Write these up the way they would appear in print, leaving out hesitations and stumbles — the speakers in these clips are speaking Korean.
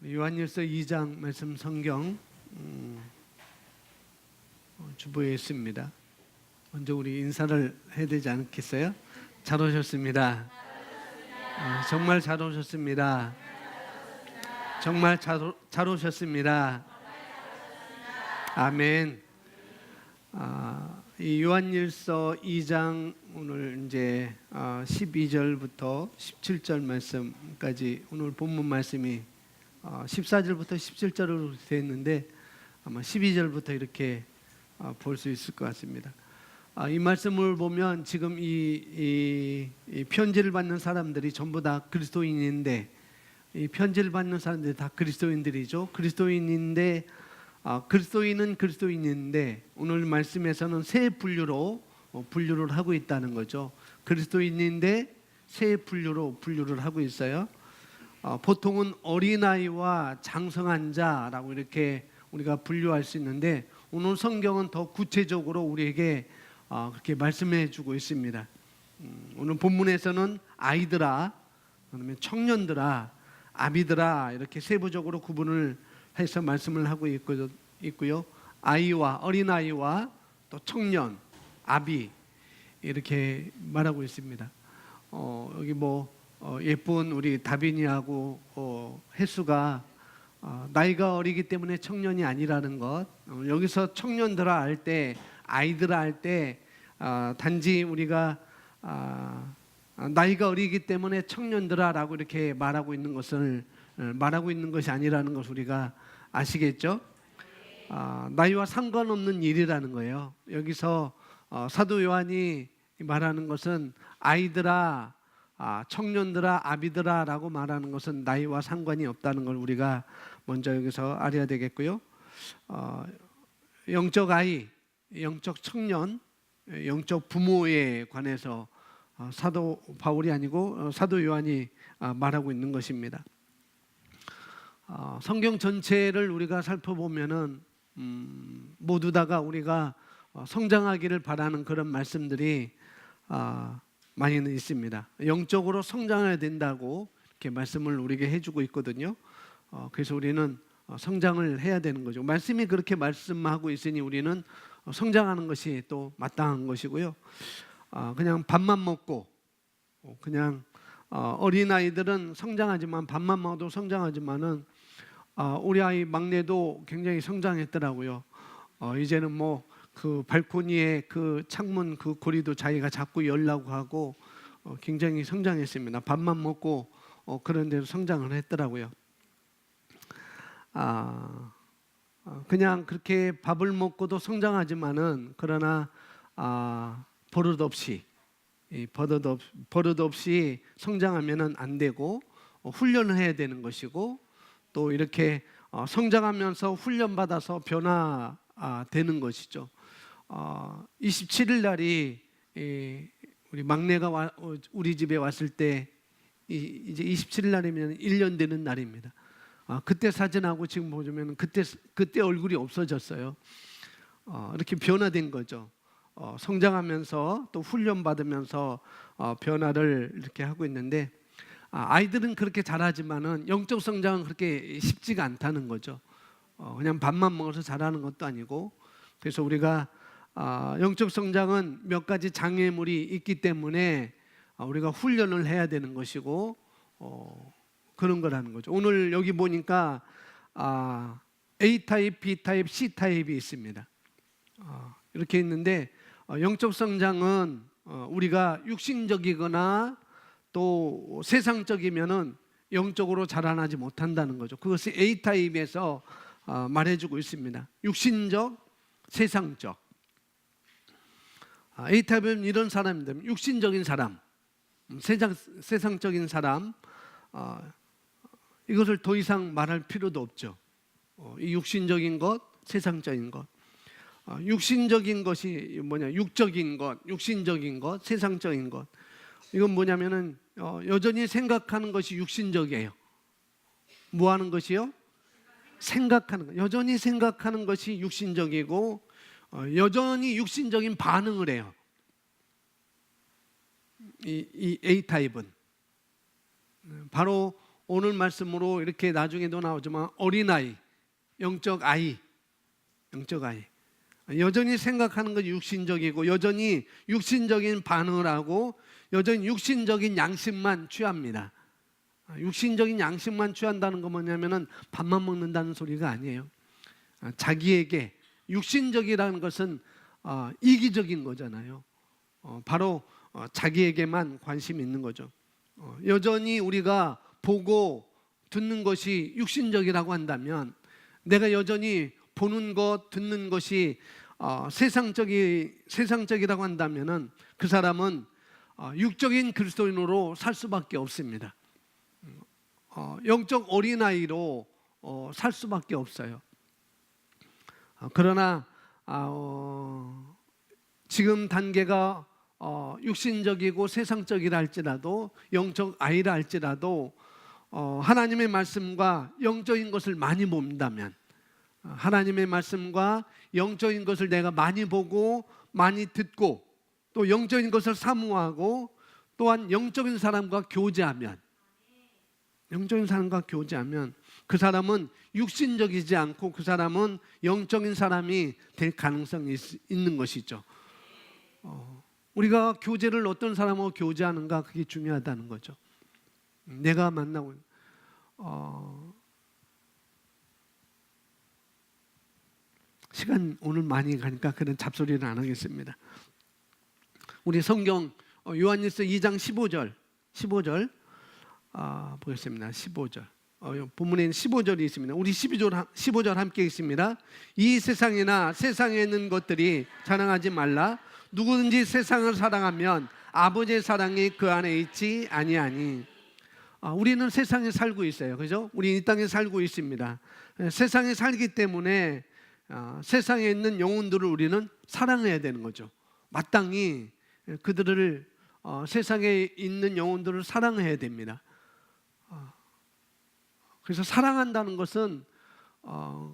요한일서 2장 말씀 성경 주보에 있습니다. 먼저 우리 인사를 해야 되지 않겠어요? 잘 오셨습니다. 정말 잘 오셨습니다. 정말 잘 오셨습니다. 아멘. 이 요한일서 2장 오늘 이제 12절부터 17절 말씀까지 오늘 본문 말씀이 14절부터 17절로 되어 있는데 아마 12절부터 이렇게 볼 수 있을 것 같습니다. 이 말씀을 보면 지금 이 편지를 받는 사람들이 전부 다 그리스도인인데, 이 편지를 받는 사람들이 다 그리스도인들이죠. 그리스도인인데 그리스도인은 그리스도인인데 오늘 말씀에서는 세 분류로 분류를 하고 있다는 거죠. 그리스도인인데 세 분류로 분류를 하고 있어요. 보통은 어린아이와 장성한 자라고 이렇게 우리가 분류할 수 있는데 오늘 성경은 더 구체적으로 우리에게 그렇게 말씀해 주고 있습니다. 오늘 본문에서는 아이들아, 그다음에 청년들아, 아비들아 이렇게 세부적으로 구분을 해서 말씀을 하고 있고요. 아이와 어린아이와 또 청년, 아비 이렇게 말하고 있습니다. 여기 예쁜 우리 다빈이하고 혜수가 나이가 어리기 때문에 청년이 아니라는 것, 여기서 청년들아 할 때, 아이들아 할 때 단지 우리가 나이가 어리기 때문에 청년들아라고 이렇게 말하고 있는 것이 아니라는 것을 우리가 아시겠죠? 나이와 상관없는 일이라는 거예요. 여기서 사도 요한이 말하는 것은 아이들아, 청년들아, 아비들아라고 말하는 것은 나이와 상관이 없다는 걸 우리가 먼저 여기서 알아야 되겠고요. 영적 아이, 영적 청년, 영적 부모에 관해서 사도 바울이 아니고 사도 요한이 말하고 있는 것입니다. 성경 전체를 우리가 살펴보면은 모두 다가 우리가 성장하기를 바라는 그런 말씀들이 많이는 있습니다. 영적으로 성장해야 된다고 이렇게 말씀을 우리에게 해주고 있거든요. 그래서 우리는 성장을 해야 되는 거죠. 말씀이 그렇게 말씀하고 있으니 우리는 성장하는 것이 또 마땅한 것이고요. 그냥 밥만 먹고 그냥 어린아이들은 성장하지만 밥만 먹어도 성장하지만은 우리 아이 막내도 굉장히 성장했더라고요. 이제는 그 발코니에 그 창문 그 고리도 자기가 자꾸 열라고 하고 굉장히 성장했습니다. 밥만 먹고 그런 데서 성장을 했더라고요. 그냥 그렇게 밥을 먹고도 성장하지만은 그러나 버릇 없이 성장하면은 안 되고 훈련을 해야 되는 것이고 또 이렇게 성장하면서 훈련받아서 변화되는 것이죠. 27일 날이 우리 막내가 우리 집에 왔을 때 이제 27일 날이면 1년 되는 날입니다. 그때 사진하고 지금 보면 그때 얼굴이 없어졌어요. 이렇게 변화된 거죠. 성장하면서 또 훈련받으면서 변화를 이렇게 하고 있는데 아이들은 그렇게 잘하지만은 영적 성장은 그렇게 쉽지가 않다는 거죠. 그냥 밥만 먹어서 잘하는 것도 아니고, 그래서 우리가 영적 성장은 몇 가지 장애물이 있기 때문에 우리가 훈련을 해야 되는 것이고 그런 거라는 거죠. 오늘 여기 보니까 A타입, B타입, C타입이 있습니다. 이렇게 있는데 영적 성장은 우리가 육신적이거나 또 세상적이면은 영적으로 자라나지 못한다는 거죠. 그것이 A타입에서 말해주고 있습니다. 육신적, 세상적. A타입은 이런 사람입니다. 육신적인 사람, 세상적인 사람, 이것을 더 이상 말할 필요도 없죠. 이 육신적인 것, 세상적인 것. 육신적인 것이 뭐냐? 육적인 것, 육신적인 것, 세상적인 것. 이건 뭐냐면은 여전히 생각하는 것이 육신적이에요. 뭐 하는 것이요? 생각하는 것. 여전히 생각하는 것이 육신적이고 여전히 육신적인 반응을 해요. 이 A타입은 바로 오늘 말씀으로 이렇게 나중에도 나오지만 어린아이, 영적 아이, 여전히 생각하는 건 육신적이고 여전히 육신적인 반응을 하고 여전히 육신적인 양식만 취합니다. 육신적인 양식만 취한다는 건 뭐냐면은 밥만 먹는다는 소리가 아니에요. 자기에게 육신적이라는 것은 이기적인 거잖아요. 바로 자기에게만 관심이 있는 거죠. 여전히 우리가 보고 듣는 것이 육신적이라고 한다면, 내가 여전히 보는 것, 듣는 것이 세상적이라고 한다면은 그 사람은 육적인 그리스도인으로 살 수밖에 없습니다. 영적 어린아이로 살 수밖에 없어요. 그러나 지금 단계가 육신적이고 세상적이라 할지라도, 영적 아이라 할지라도 하나님의 말씀과 영적인 것을 많이 본다면, 하나님의 말씀과 영적인 것을 내가 많이 보고 많이 듣고 또 영적인 것을 사모하고 또한 영적인 사람과 교제하면 그 사람은 육신적이지 않고 그 사람은 영적인 사람이 될 가능성이 있는 것이죠. 우리가 교제를 어떤 사람하고 교제하는가, 그게 중요하다는 거죠. 내가 만나고 시간 오늘 많이 가니까 그런 잡소리는 안 하겠습니다. 우리 성경 요한일서 2장 15절 보겠습니다. 15절. 본문에는 15절이 있습니다. 우리 15절 함께 읽습니다. 이 세상이나 세상에 있는 것들이 자랑하지 말라. 누구든지 세상을 사랑하면 아버지의 사랑이 그 안에 있지 아니하니. 우리는 세상에 살고 있어요. 그죠? 우리 이 땅에 살고 있습니다. 세상에 살기 때문에 세상에 있는 영혼들을 우리는 사랑해야 되는 거죠. 마땅히 그들을 세상에 있는 영혼들을 사랑해야 됩니다. 그래서 사랑한다는 것은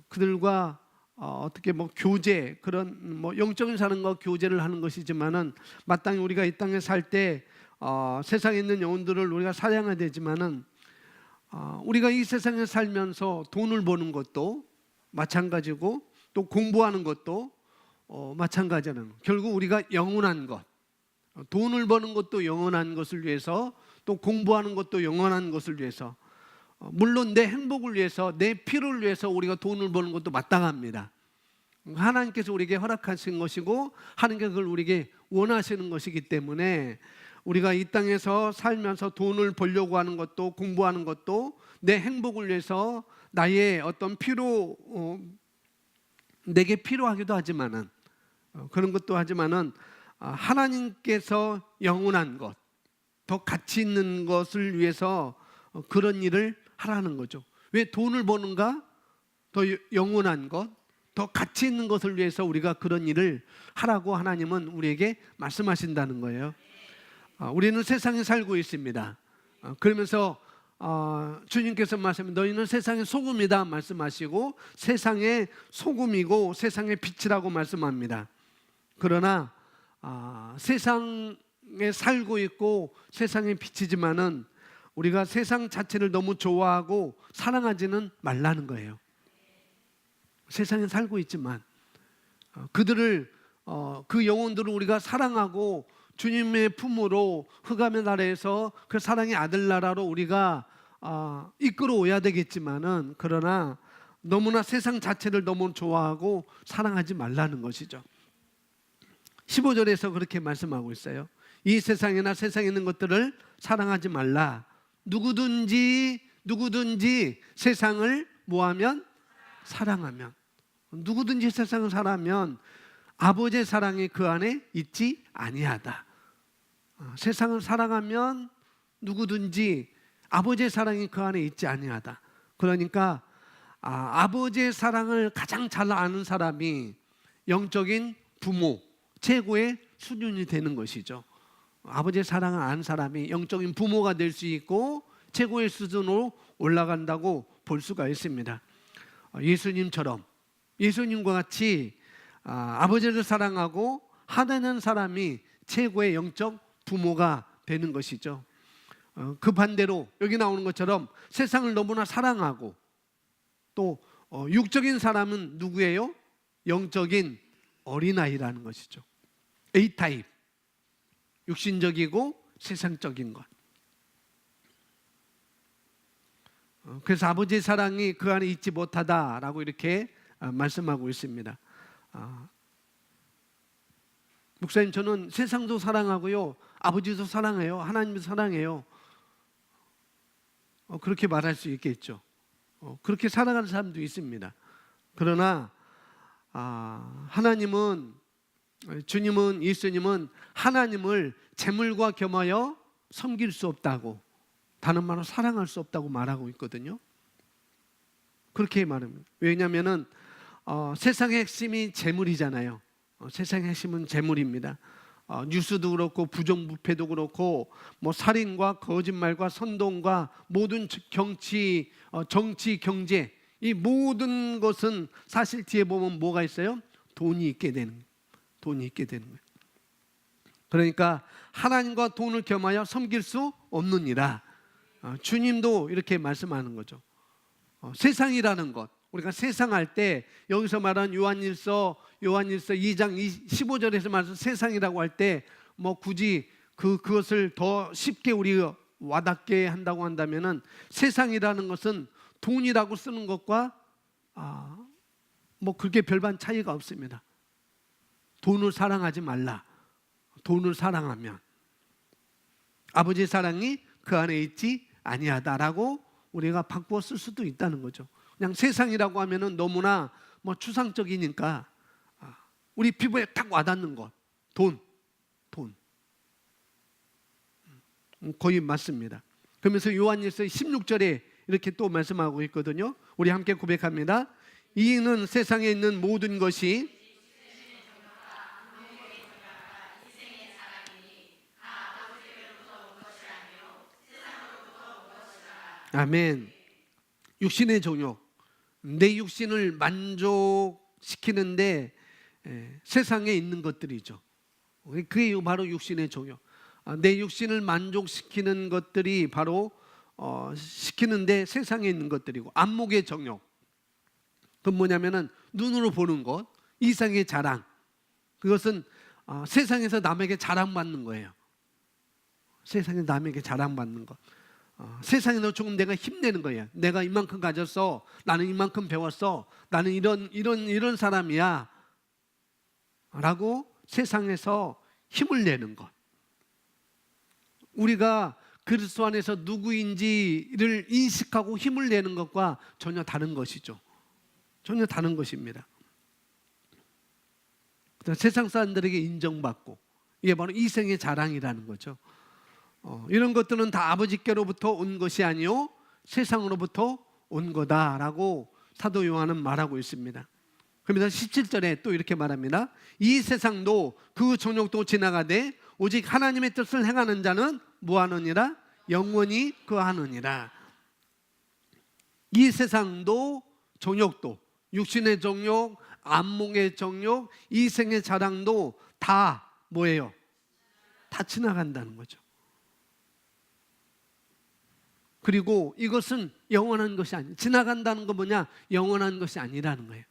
그들과 어떻게 교제, 그런 영적인 사람과 교제를 하는 것이지만은, 마땅히 우리가 이 땅에 살 때 세상에 있는 영혼들을 우리가 사랑해야 되지만은, 우리가 이 세상에 살면서 돈을 버는 것도 마찬가지고 또 공부하는 것도 마찬가지는, 결국 우리가 영원한 것, 돈을 버는 것도 영원한 것을 위해서, 또 공부하는 것도 영원한 것을 위해서, 물론 내 행복을 위해서, 내 필요를 위해서 우리가 돈을 버는 것도 마땅합니다. 하나님께서 우리에게 허락하신 것이고 하나님께서 그걸 우리에게 원하시는 것이기 때문에, 우리가 이 땅에서 살면서 돈을 벌려고 하는 것도, 공부하는 것도 내 행복을 위해서, 나의 어떤 내게 필요하기도 하지만은, 그런 것도 하지만은 하나님께서 영원한 것, 더 가치 있는 것을 위해서 그런 일을 하라는 거죠. 왜 돈을 버는가? 더 영원한 것, 더 가치 있는 것을 위해서 우리가 그런 일을 하라고 하나님은 우리에게 말씀하신다는 거예요. 우리는 세상에 살고 있습니다. 그러면서 주님께서 말씀하시면 너희는 세상의 소금이다 말씀하시고, 세상의 소금이고 세상의 빛이라고 말씀합니다. 그러나 세상에 살고 있고 세상의 빛이지만은 우리가 세상 자체를 너무 좋아하고 사랑하지는 말라는 거예요. 세상에 살고 있지만 그들을 그 영혼들을 우리가 사랑하고 주님의 품으로, 흑암의 나라에서 그 사랑의 아들 나라로 우리가 이끌어오야 되겠지만은, 그러나 너무나 세상 자체를 너무 좋아하고 사랑하지 말라는 것이죠. 15절에서 그렇게 말씀하고 있어요. 이 세상이나 세상에 있는 것들을 사랑하지 말라. 누구든지 세상을 뭐하면? 사랑하면. 누구든지 세상을 사랑하면 아버지의 사랑이 그 안에 있지 아니하다. 세상을 사랑하면 누구든지 아버지의 사랑이 그 안에 있지 아니하다. 그러니까 아버지의 사랑을 가장 잘 아는 사람이 영적인 부모, 최고의 수준이 되는 것이죠. 아버지의 사랑을 아는 사람이 영적인 부모가 될 수 있고 최고의 수준으로 올라간다고 볼 수가 있습니다. 예수님과 같이 아버지를 사랑하고 하나님 사람이 최고의 영적 부모가 되는 것이죠. 그 반대로 여기 나오는 것처럼 세상을 너무나 사랑하고 또 육적인 사람은 누구예요? 영적인 어린아이라는 것이죠. A타입, 육신적이고 세상적인 것. 그래서 아버지의 사랑이 그 안에 있지 못하다라고 이렇게 말씀하고 있습니다. 목사님, 저는 세상도 사랑하고요, 아버지도 사랑해요, 하나님도 사랑해요. 그렇게 말할 수 있겠죠. 그렇게 살아가는 사람도 있습니다. 그러나 하나님은, 주님은, 예수님은 하나님을 재물과 겸하여 섬길 수 없다고, 다른 말로 사랑할 수 없다고 말하고 있거든요. 그렇게 말합니다. 왜냐하면 세상의 핵심이 재물이잖아요. 세상의 핵심은 재물입니다. 뉴스도 그렇고 부정부패도 그렇고 뭐 살인과 거짓말과 선동과 모든 정치, 경제, 이 모든 것은 사실 뒤에 보면 뭐가 있어요? 돈이 있게 되는 거예요. 그러니까 하나님과 돈을 겸하여 섬길 수 없느니라. 주님도 이렇게 말씀하는 거죠. 세상이라는 것, 우리가 세상 할 때 여기서 말한 요한일서 2장 15절에서 말해서 세상이라고 할 때 뭐 굳이 그것을 더 쉽게 우리가 와닿게 한다고 한다면은 세상이라는 것은 돈이라고 쓰는 것과 뭐 그렇게 별반 차이가 없습니다. 돈을 사랑하지 말라. 돈을 사랑하면 아버지의 사랑이 그 안에 있지 아니하다라고 우리가 바꾸어 쓸 수도 있다는 거죠. 그냥 세상이라고 하면은 너무나 뭐 추상적이니까 우리 피부에 딱 와닿는 것, 돈 거의 맞습니다. 그러면서 요한일서 16절에 이렇게 또 말씀하고 있거든요. 우리 함께 고백합니다. 이는 세상에 있는 모든 것이 아멘. 육신의 정욕, 내 육신을 만족시키는데 세상에 있는 것들이죠. 그게 바로 육신의 정욕. 내 육신을 만족시키는 것들이 바로 시키는데 세상에 있는 것들이고, 안목의 정욕, 그건 뭐냐면은 눈으로 보는 것, 이상의 자랑. 그것은 세상에서 남에게 자랑받는 거예요. 세상에서 남에게 자랑받는 것. 세상에서 조금 내가 힘내는 거예요. 내가 이만큼 가졌어, 나는 이만큼 배웠어, 나는 이런 사람이야 라고 세상에서 힘을 내는 것. 우리가 그리스도 안에서 누구인지를 인식하고 힘을 내는 것과 전혀 다른 것이죠. 전혀 다른 것입니다. 세상 사람들에게 인정받고, 이게 바로 이생의 자랑이라는 거죠. 이런 것들은 다 아버지께로부터 온 것이 아니요 세상으로부터 온 거다라고 사도 요한은 말하고 있습니다. 그러면서 17절에 또 이렇게 말합니다. 이 세상도 그 정욕도 지나가되 오직 하나님의 뜻을 행하는 자는 뭐하느니라? 영원히 그하느니라. 이 세상도 정욕도, 육신의 정욕, 안목의 정욕, 이생의 자랑도 다 뭐예요? 다 지나간다는 거죠. 그리고 이것은 영원한 것이 아니, 지나간다는 거 뭐냐? 영원한 것이 아니라는 거예요.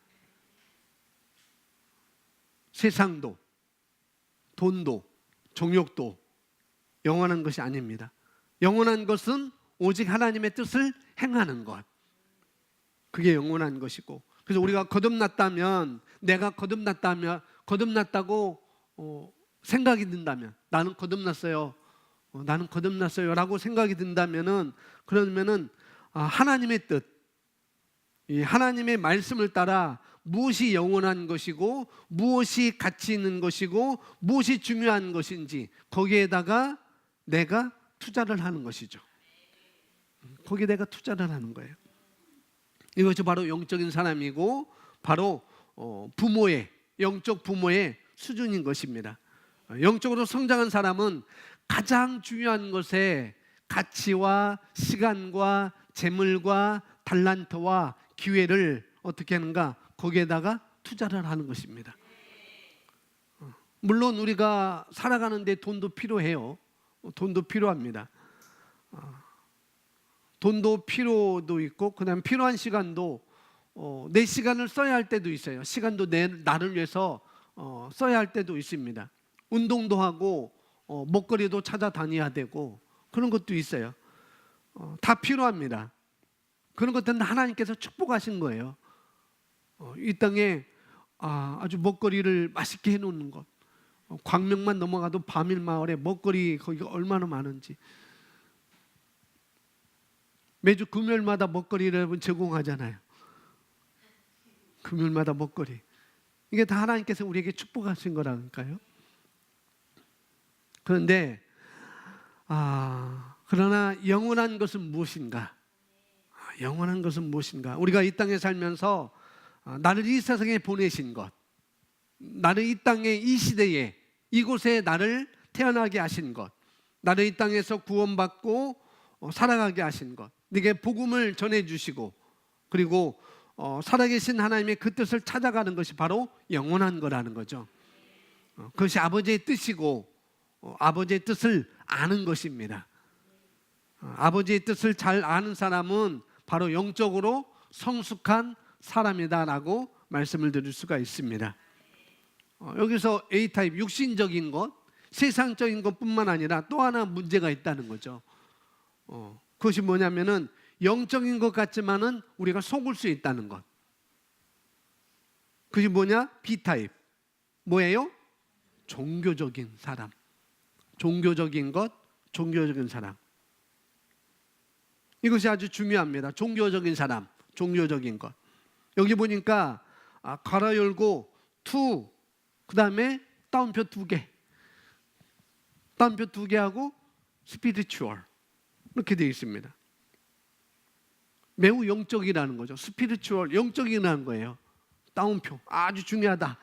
세상도, 돈도, 정욕도 영원한 것이 아닙니다. 영원한 것은 오직 하나님의 뜻을 행하는 것, 그게 영원한 것이고, 그래서 우리가 거듭났다면, 내가 거듭났다고 생각이 든다면, 나는 거듭났어요 라고 생각이 든다면은, 그러면은 하나님의 뜻, 이 하나님의 말씀을 따라 무엇이 영원한 것이고 무엇이 가치 있는 것이고 무엇이 중요한 것인지 거기에다가 내가 투자를 하는 것이죠. 거기에 내가 투자를 하는 거예요. 이것이 바로 영적인 사람이고 바로 영적 부모의 수준인 것입니다. 영적으로 성장한 사람은 가장 중요한 것에 가치와 시간과 재물과 달란트와 기회를 어떻게 하는가? 거기에다가 투자를 하는 것입니다. 물론 우리가 살아가는데 돈도 필요해요. 돈도 필요합니다. 돈도 필요도 있고 그다음 필요한 시간도 내 시간을 써야 할 때도 있어요. 시간도 나를 위해서 써야 할 때도 있습니다. 운동도 하고 먹거리도 찾아다녀야 되고 그런 것도 있어요. 다 필요합니다. 그런 것들은 하나님께서 축복하신 거예요. 이 땅에 아주 먹거리를 맛있게 해놓는 것, 광명만 넘어가도 밤일 마을에 먹거리 거기가 얼마나 많은지, 매주 금요일마다 먹거리를 여러분 제공하잖아요. 금요일마다 먹거리. 이게 다 하나님께서 우리에게 축복하신 거라니까요. 그런데 그러나 영원한 것은 무엇인가? 영원한 것은 무엇인가? 우리가 이 땅에 살면서 나를 이 세상에 보내신 것, 나를 이 땅에 이 시대에 이곳에 나를 태어나게 하신 것, 나를 이 땅에서 구원받고 살아가게 하신 것, 네게 복음을 전해주시고 그리고 살아계신 하나님의 그 뜻을 찾아가는 것이 바로 영원한 거라는 거죠. 그것이 아버지의 뜻이고 아버지의 뜻을 아는 것입니다. 아버지의 뜻을 잘 아는 사람은 바로 영적으로 성숙한 사람이다라고 말씀을 드릴 수가 있습니다. 여기서 A타입 육신적인 것, 세상적인 것뿐만 아니라 또 하나 문제가 있다는 거죠. 그것이 뭐냐면은 영적인 것 같지만은 우리가 속을 수 있다는 것. 그것이 뭐냐? B타입. 뭐예요? 종교적인 사람. 종교적인 것, 종교적인 사람. 이것이 아주 중요합니다. 종교적인 사람, 종교적인 것. 여기 보니까 가로 열고 to, 그 다음에 따옴표 2개. 따옴표 2개하고 spiritual 이렇게 되어 있습니다. 매우 영적이라는 거죠. spiritual, 영적이라는 거예요. 따옴표, 아주 중요하다.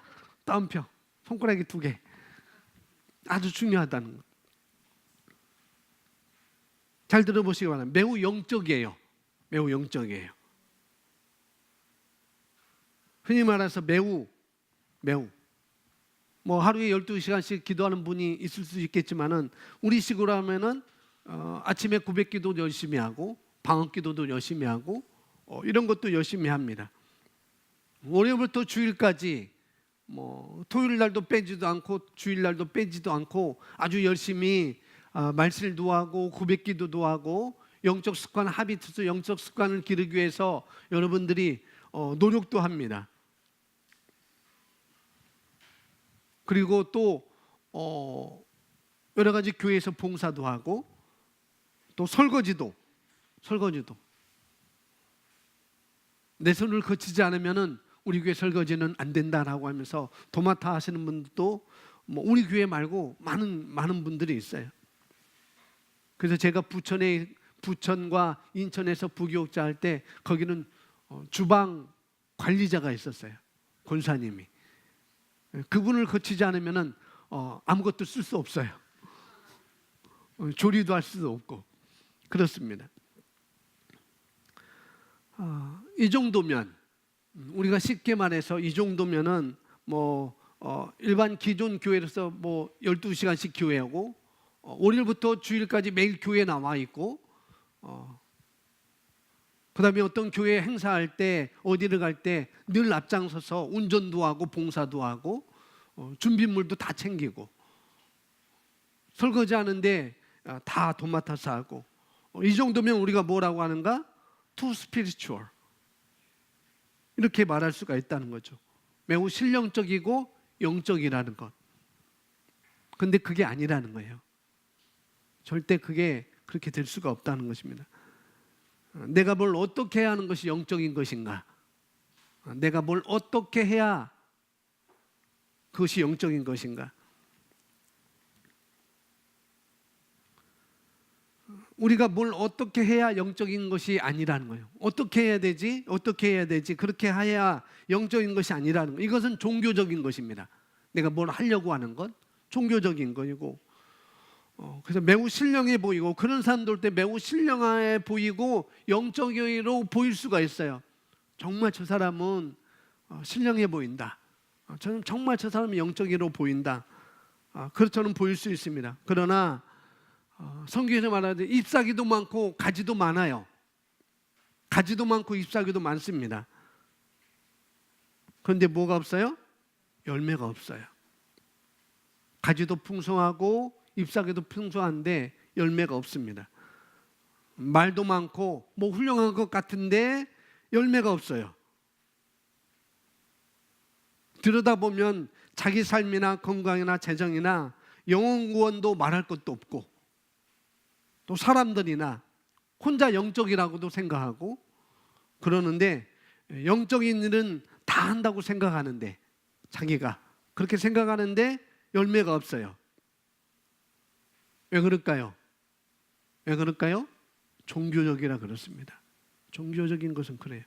따옴표, 손가락이 2개. 아주 중요하다는 거. 잘 들어보시기 바랍니다. 매우 영적이에요. 매우 영적이에요. 흔히 말해서 매우 뭐 하루에 12시간씩 기도하는 분이 있을 수 있겠지만은 우리 식으로 하면은 아침에 구백기도 열심히 하고 방언기도도 열심히 하고 이런 것도 열심히 합니다. 월요일부터 주일까지 뭐 토요일 날도 빼지도 않고 주일 날도 빼지도 않고 아주 열심히 말씀도 하고 구백기도도 하고 영적 습관, 하비투스, 영적 습관을 기르기 위해서 여러분들이 노력도 합니다. 그리고 또 여러 가지 교회에서 봉사도 하고 또 설거지도 내 손을 거치지 않으면은 우리 교회 설거지는 안 된다라고 하면서 도맡아 하시는 분들도 뭐 우리 교회 말고 많은 분들이 있어요. 그래서 제가 부천과 인천에서 부교육자 할 때 거기는 주방 관리자가 있었어요. 권사님이. 그분을 거치지 않으면은 아무것도 쓸 수 없어요. 조리도 할 수도 없고 그렇습니다. 이 정도면 우리가 쉽게 말해서 이 정도면은 뭐 일반 기존 교회로서 뭐 12시간씩 교회하고 월요일부터 주일까지 매일 교회에 나와 있고 그다음에 어떤 교회 행사할 때 어디를 갈 때 늘 앞장서서 운전도 하고 봉사도 하고 준비물도 다 챙기고 설거지하는데 다 도맡아서 하고 이 정도면 우리가 뭐라고 하는가? too spiritual 이렇게 말할 수가 있다는 거죠. 매우 신령적이고 영적이라는 것. 근데 그게 아니라는 거예요. 절대 그게 그렇게 될 수가 없다는 것입니다. 내가 뭘 어떻게 해야 하는 것이 영적인 것인가? 내가 뭘 어떻게 해야 그것이 영적인 것인가? 우리가 뭘 어떻게 해야 영적인 것이 아니라는 거예요. 어떻게 해야 되지? 어떻게 해야 되지? 그렇게 해야 영적인 것이 아니라는 거예요. 이것은 종교적인 것입니다. 내가 뭘 하려고 하는 것, 종교적인 것이고 그래서 매우 신령해 보이고 그런 사람들 때 매우 신령해 보이고 영적으로 보일 수가 있어요. 정말 저 사람은 신령해 보인다. 저는 정말 저 사람이 영적으로 보인다. 그렇게는 보일 수 있습니다. 그러나 성경에서 말하듯 잎사귀도 많고 가지도 많아요. 가지도 많고 잎사귀도 많습니다. 그런데 뭐가 없어요? 열매가 없어요. 가지도 풍성하고 잎사귀도 풍성한데 열매가 없습니다. 말도 많고 뭐 훌륭한 것 같은데 열매가 없어요. 들여다보면 자기 삶이나 건강이나 재정이나 영혼 구원도 말할 것도 없고, 또 사람들이나 혼자 영적이라고도 생각하고 그러는데, 영적인 일은 다 한다고 생각하는데, 자기가 그렇게 생각하는데 열매가 없어요. 왜 그럴까요? 왜 그럴까요? 종교적이라 그렇습니다. 종교적인 것은 그래요.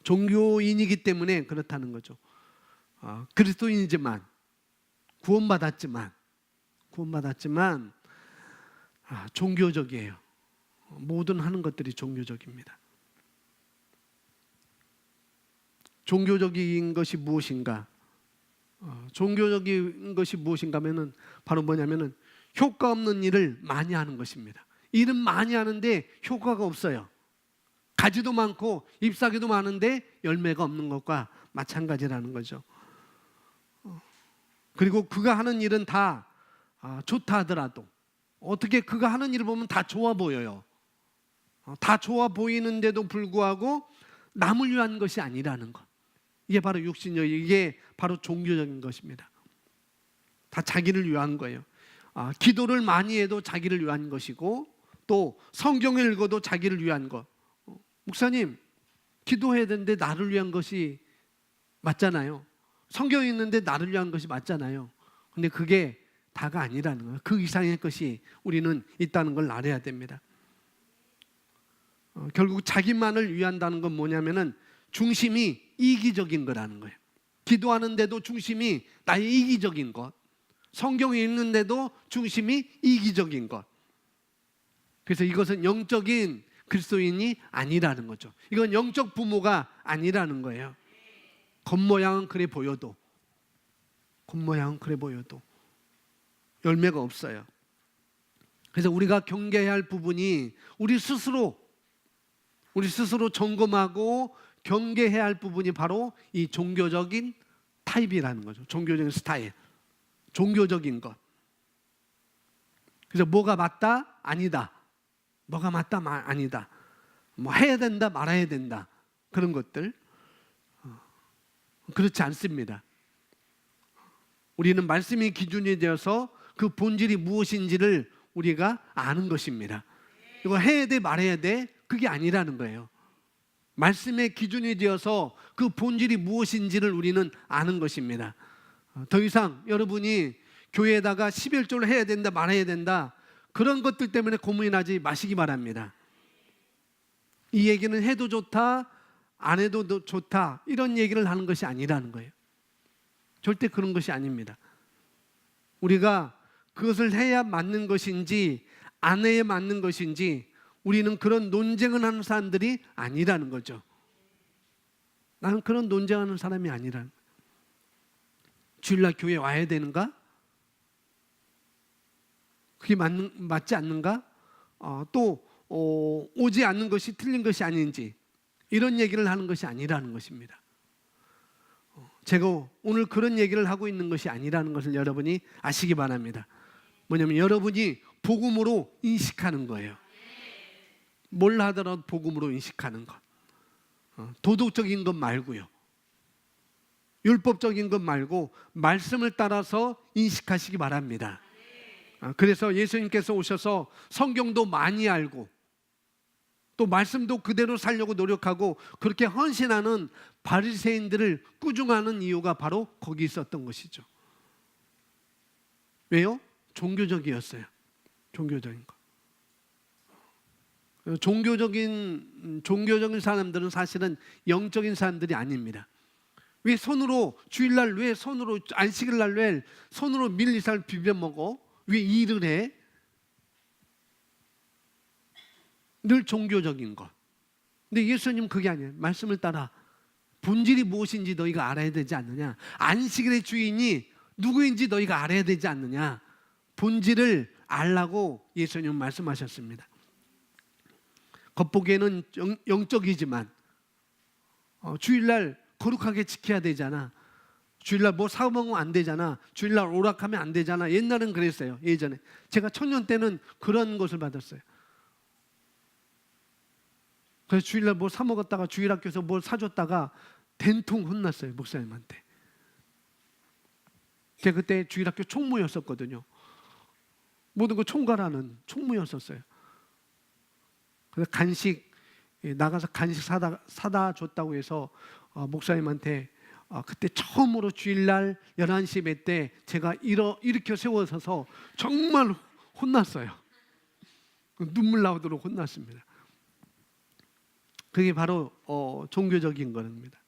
종교인이기 때문에 그렇다는 거죠. 그리스도인이지만 구원받았지만 종교적이에요. 모든 하는 것들이 종교적입니다. 종교적인 것이 무엇인가? 종교적인 것이 무엇인가 하면은 바로 뭐냐면은 효과 없는 일을 많이 하는 것입니다. 일은 많이 하는데 효과가 없어요. 가지도 많고 잎사귀도 많은데 열매가 없는 것과 마찬가지라는 거죠. 그리고 그가 하는 일은 다 좋다 하더라도, 어떻게 그가 하는 일을 보면 다 좋아 보여요. 다 좋아 보이는데도 불구하고 남을 위한 것이 아니라는 것. 이게 바로 육신적, 이게 바로 종교적인 것입니다. 다 자기를 위한 거예요. 기도를 많이 해도 자기를 위한 것이고, 또 성경을 읽어도 자기를 위한 것. 목사님, 기도해야 되는데 나를 위한 것이 맞잖아요. 성경 읽는데 나를 위한 것이 맞잖아요. 근데 그게 다가 아니라는 거예요. 그 이상의 것이 우리는 있다는 걸 알아야 됩니다. 결국 자기만을 위한다는 건 뭐냐면은 중심이 이기적인 거라는 거예요. 기도하는데도 중심이 나의 이기적인 것, 성경을 읽는데도 중심이 이기적인 것. 그래서 이것은 영적인 그리스도인이 아니라는 거죠. 이건 영적 부모가 아니라는 거예요. 겉모양은 그래 보여도 열매가 없어요. 그래서 우리가 경계해야 할 부분이 우리 스스로 점검하고 경계해야 할 부분이 바로 이 종교적인 타입이라는 거죠. 종교적인 스타일, 종교적인 것. 그래서 뭐가 맞다? 아니다. 뭐가 맞다? 아니다. 뭐 해야 된다? 말아야 된다. 그런 것들. 그렇지 않습니다. 우리는 말씀이 기준이 되어서 그 본질이 무엇인지를 우리가 아는 것입니다. 이거 해야 돼? 말해야 돼? 그게 아니라는 거예요. 말씀의 기준이 되어서 그 본질이 무엇인지를 우리는 아는 것입니다. 더 이상 여러분이 교회에다가 11조를 해야 된다, 말해야 된다, 그런 것들 때문에 고민이 나지 마시기 바랍니다. 이 얘기는 해도 좋다, 안 해도 좋다, 이런 얘기를 하는 것이 아니라는 거예요. 절대 그런 것이 아닙니다. 우리가 그것을 해야 맞는 것인지 안 해야 맞는 것인지 우리는 그런 논쟁을 하는 사람들이 아니라는 거죠. 나는 그런 논쟁하는 사람이 아니라는 거예요. 주일날 교회 와야 되는가? 그게 맞지 않는가? 또 오지 않는 것이 틀린 것이 아닌지, 이런 얘기를 하는 것이 아니라는 것입니다. 제가 오늘 그런 얘기를 하고 있는 것이 아니라는 것을 여러분이 아시기 바랍니다. 뭐냐면 여러분이 복음으로 인식하는 거예요. 뭘 하더라도 복음으로 인식하는 것. 도덕적인 것 말고요. 율법적인 것 말고 말씀을 따라서 인식하시기 바랍니다. 그래서 예수님께서 오셔서 성경도 많이 알고 또 말씀도 그대로 살려고 노력하고 그렇게 헌신하는 바리새인들을 꾸중하는 이유가 바로 거기 있었던 것이죠. 왜요? 종교적이었어요. 종교적인 거. 종교적인 사람들은 사실은 영적인 사람들이 아닙니다. 왜 손으로 주일날 왜 손으로 안식일 날 왜 손으로 밀리살 비벼 먹어? 왜 일을 해? 늘 종교적인 것. 근데 예수님 그게 아니에요. 말씀을 따라 본질이 무엇인지 너희가 알아야 되지 않느냐? 안식일의 주인이 누구인지 너희가 알아야 되지 않느냐? 본질을 알라고 예수님은 말씀하셨습니다. 겉보기에는 영적이지만 주일날 거룩하게 지켜야 되잖아. 주일날 뭐 사먹으면 안 되잖아. 주일날 오락하면 안 되잖아. 옛날엔 그랬어요. 예전에 제가 청년 때는 그런 것을 받았어요. 그래서 주일날 뭐 사 먹었다가 주일학교에서 뭘 사줬다가 된통 혼났어요, 목사님한테. 제가 그때 주일학교 총무였었거든요. 모든 거 총괄하는 총무였었어요. 그래서 간식 나가서 간식 사다 줬다고 해서 목사님한테 그때 처음으로 주일날 11시 몇 때 제가 일으켜 세워서서 정말 혼났어요. 눈물 나오도록 혼났습니다. 그게 바로 종교적인 겁니다.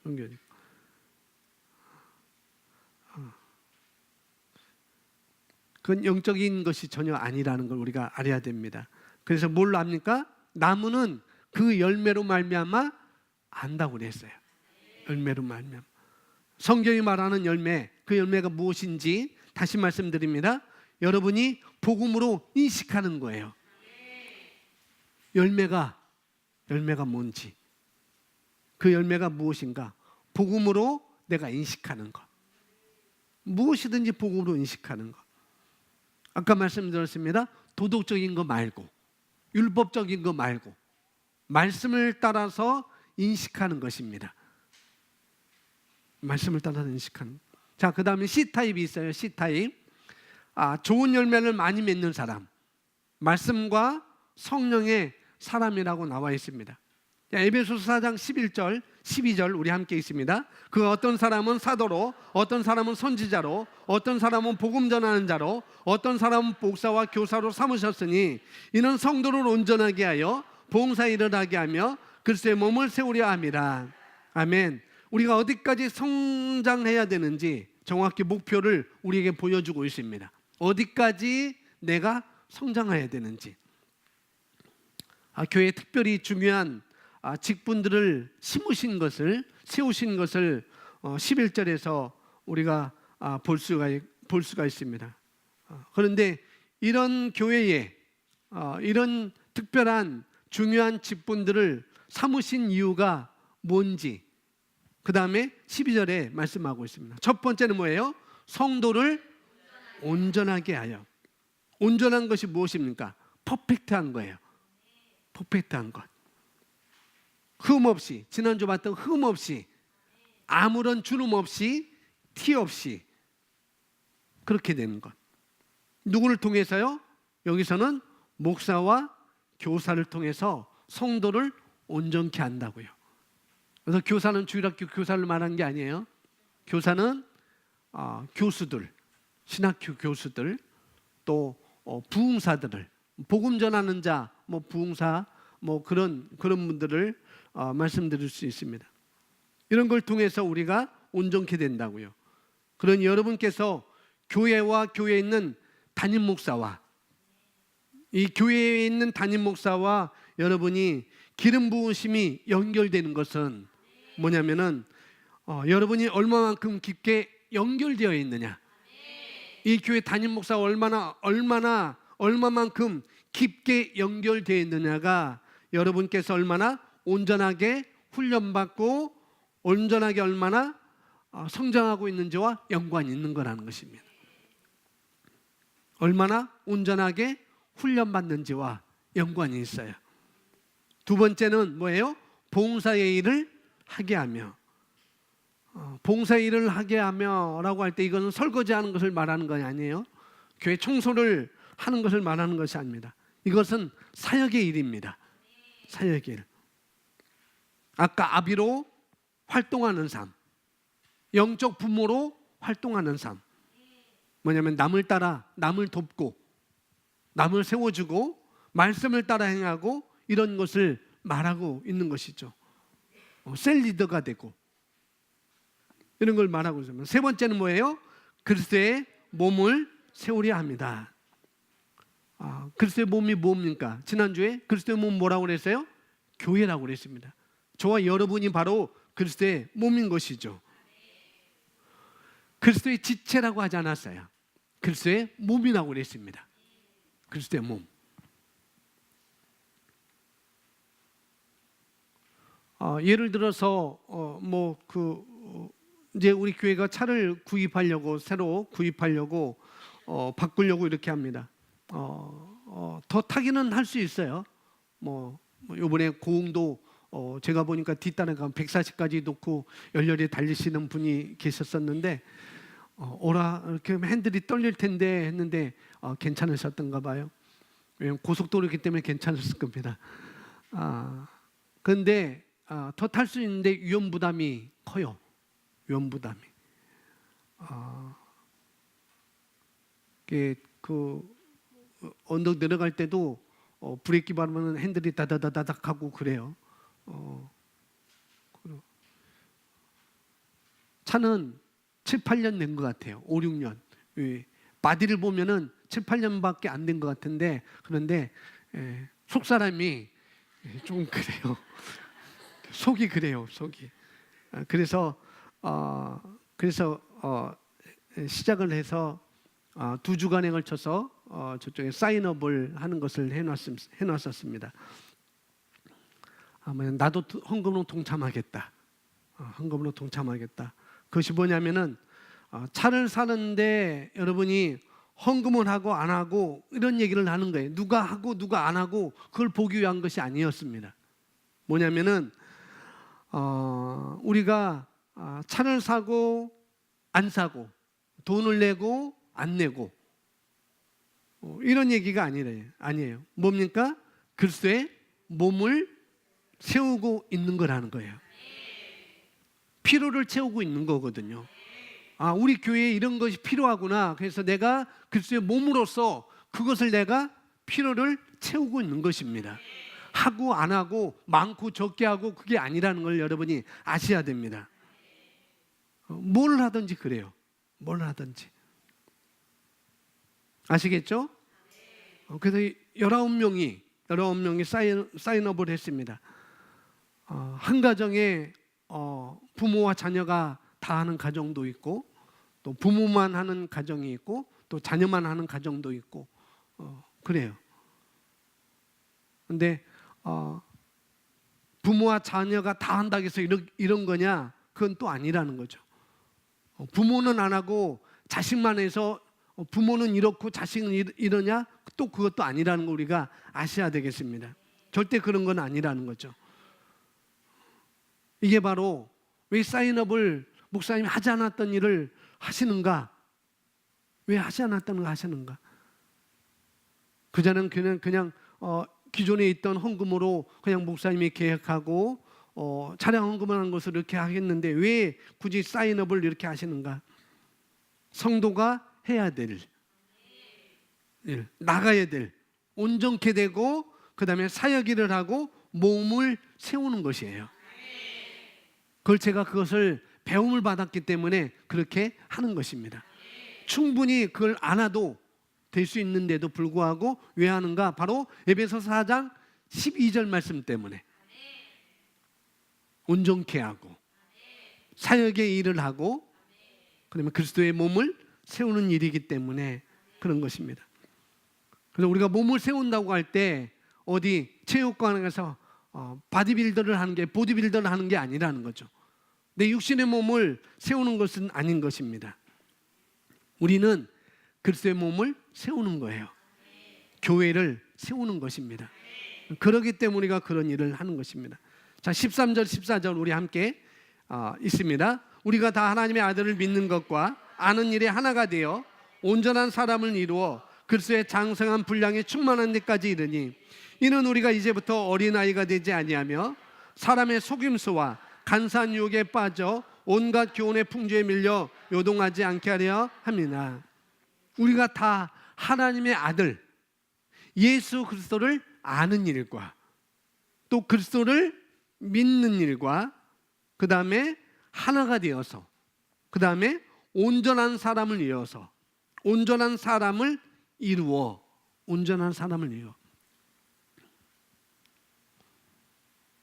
종교적. 그건 영적인 것이 전혀 아니라는 걸 우리가 알아야 됩니다. 그래서 뭘로 압니까? 나무는 그 열매로 말미암아 안다고 그랬어요. 열매로 말미암아. 성경이 말하는 열매, 그 열매가 무엇인지 다시 말씀드립니다. 여러분이 복음으로 인식하는 거예요. 열매가 뭔지, 그 열매가 무엇인가, 복음으로 내가 인식하는 것. 무엇이든지 복음으로 인식하는 것. 아까 말씀드렸습니다. 도덕적인 거 말고, 율법적인 거 말고, 말씀을 따라서 인식하는 것입니다. 말씀을 따라서 인식하는. 자, 그 다음에 C타입이 있어요. C타입. 좋은 열매를 많이 맺는 사람, 말씀과 성령의 사람이라고 나와 있습니다. 에베소서 4장 11절 12절 우리 함께 있습니다. 그 어떤 사람은 사도로, 어떤 사람은 선지자로, 어떤 사람은 복음 전하는 자로, 어떤 사람은 목사와 교사로 삼으셨으니 이는 성도를 온전하게 하여 봉사 일을 하게 하며 그리스도의 몸을 세우려 함이라. 아멘. 우리가 어디까지 성장해야 되는지 정확히 목표를 우리에게 보여주고 있습니다. 어디까지 내가 성장해야 되는지. 교회에 특별히 중요한 직분들을 심으신 것을, 세우신 것을 11절에서 우리가 볼 수가 있습니다. 그런데 이런 교회에 이런 특별한 중요한 직분들을 삼으신 이유가 뭔지 그 다음에 12절에 말씀하고 있습니다. 첫 번째는 뭐예요? 성도를 온전하게 하여. 온전한 것이 무엇입니까? 퍼펙트한 거예요. 퍼펙트한 것. 흠 없이, 지난주 봤던 흠 없이, 아무런 주름 없이, 티 없이 그렇게 되는 것. 누구를 통해서요? 여기서는 목사와 교사를 통해서 성도를 온전케 한다고요. 그래서 교사는 주일학교 교사를 말한 게 아니에요. 교사는 교수들, 신학교 교수들, 또 부흥사들을, 복음 전하는 자, 부흥사, 그런 분들을 말씀드릴 수 있습니다. 이런 걸 통해서 우리가 온전케 된다고요. 그러니 여러분께서 교회와 교회에 있는 담임 목사와 이 교회에 있는 담임 목사와 여러분이 기름 부으심이 연결되는 것은 뭐냐면은 여러분이 얼마만큼 깊게 연결되어 있느냐, 이 교회 담임 목사가 얼마만큼 깊게 연결되어 있느냐가 여러분께서 얼마나 온전하게 훈련받고 온전하게 얼마나 성장하고 있는지와 연관이 있는 거라는 것입니다. 얼마나 온전하게 훈련받는지와 연관이 있어요. 두 번째는 뭐예요? 봉사의 일을 하게 하며. 봉사의 일을 하게 하며 라고 할 때 이거는 설거지하는 것을 말하는 건 아니에요. 교회 청소를 하는 것을 말하는 것이 아닙니다. 이것은 사역의 일입니다. 사역의 일. 아까 아비로 활동하는 삶, 영적 부모로 활동하는 삶. 뭐냐면 남을 따라, 남을 돕고, 남을 세워주고, 말씀을 따라 행하고, 이런 것을 말하고 있는 것이죠. 셀 리더가 되고 이런 걸 말하고 있습니다. 세 번째는 뭐예요? 그리스도의 몸을 세우려 합니다. 그리스도의 몸이 뭡니까? 지난주에 그리스도의 몸 뭐라고 그랬어요? 교회라고 그랬습니다. 저와 여러분이 바로 그리스도의 몸인 것이죠. 그리스도의 지체라고 하지 않았어요. 그리스도의 몸이라고 그랬습니다. 그리스도의 몸. 예를 들어서 이제 우리 교회가 차를 새로 구입하려고 바꾸려고 이렇게 합니다. 더 타기는 할 수 있어요. 이번에 고흥도 제가 보니까 뒷단에 가면 140까지 놓고 열렬히 달리시는 분이 계셨었는데 오라 이렇게 하면 핸들이 떨릴 텐데 했는데 괜찮으셨던가 봐요. 왜냐면 고속도로이기 때문에 괜찮았을 겁니다. 그런데 더 탈 수 있는데 위험 부담이 커요. 위험 부담이. 언덕 내려갈 때도 브레이크 밟으면 핸들이 다다다닥 하고 그래요. 차는 7, 8년 된 것 같아요. 5, 6년. 바디를 보면은 7, 8년밖에 안 된 것 같은데 그런데 속 사람이 좀 그래요. 속이 그래요. 속이. 그래서 시작을 해서 2주간에 걸쳐서 저쪽에 사인업을 하는 것을 해놨었습니다. 나도 헌금으로 동참하겠다. 헌금으로 동참하겠다. 그것이 뭐냐면은 차를 사는데 여러분이 헌금을 하고 안 하고 이런 얘기를 하는 거예요. 누가 하고 누가 안 하고 그걸 보기 위한 것이 아니었습니다. 뭐냐면은 우리가 차를 사고 안 사고 돈을 내고 안 내고 이런 얘기가 아니에요. 뭡니까? 그리스도의 몸을 세우고 있는 거라는 거예요. 필요를 채우고 있는 거거든요. 우리 교회에 이런 것이 필요하구나. 그래서 내가 그리스도의 몸으로서 그것을 내가 필요를 채우고 있는 것입니다. 하고 안 하고 많고 적게 하고 그게 아니라는 걸 여러분이 아셔야 됩니다. 뭘 하든지 그래요. 뭘 하든지. 아시겠죠? 그래서 19명이 사인업을 했습니다. 한 가정에 부모와 자녀가 다 하는 가정도 있고 또 부모만 하는 가정이 있고 또 자녀만 하는 가정도 있고 그래요. 근데 부모와 자녀가 다 한다고 해서 이런 거냐? 그건 또 아니라는 거죠. 부모는 안 하고 자식만 해서 부모는 이렇고 자식은 이러냐? 또 그것도 아니라는 거 우리가 아셔야 되겠습니다. 절대 그런 건 아니라는 거죠. 이게 바로 왜 사인업을 목사님이 하지 않았던 일을 하시는가? 왜 하지 않았던 거 하시는가? 그자는 그냥 기존에 있던 헌금으로 그냥 목사님이 계획하고 차량 헌금을 하는 것을 이렇게 하겠는데 왜 굳이 사인업을 이렇게 하시는가? 성도가 해야 될 일, 나가야 될, 온전케 되고 그 다음에 사역 일을 하고 몸을 세우는 것이에요. 그것을 배움을 받았기 때문에 그렇게 하는 것입니다. 충분히 그걸 안 해도 될 수 있는데도 불구하고 왜 하는가? 바로 에베소서 4장 12절 말씀 때문에 온전케 하고 사역의 일을 하고 그다음에 그리스도의 몸을 세우는 일이기 때문에 그런 것입니다. 그래서 우리가 몸을 세운다고 할 때 어디 체육관에 가서 바디빌더를 하는 게 보디빌더를 하는 게 아니라는 거죠. 내 육신의 몸을 세우는 것은 아닌 것입니다. 우리는 그리스도의 몸을 세우는 거예요. 교회를 세우는 것입니다. 그렇기 때문에 우리가 그런 일을 하는 것입니다. 자, 13절 14절 우리 함께 있습니다. 우리가 다 하나님의 아들을 믿는 것과 아는 일에 하나가 되어 온전한 사람을 이루어 그리스도의 장성한 분량에 충만한 데까지 이르니 이는 우리가 이제부터 어린아이가 되지 아니하며 사람의 속임수와 간사한 유혹에 빠져 온갖 교훈의 풍조에 밀려 요동하지 않게 하려 합니다. 우리가 다 하나님의 아들 예수 그리스도를 아는 일과 또 그리스도를 믿는 일과 그 다음에 하나가 되어서 그 다음에 온전한 사람을 이루어서 온전한 사람을 이루어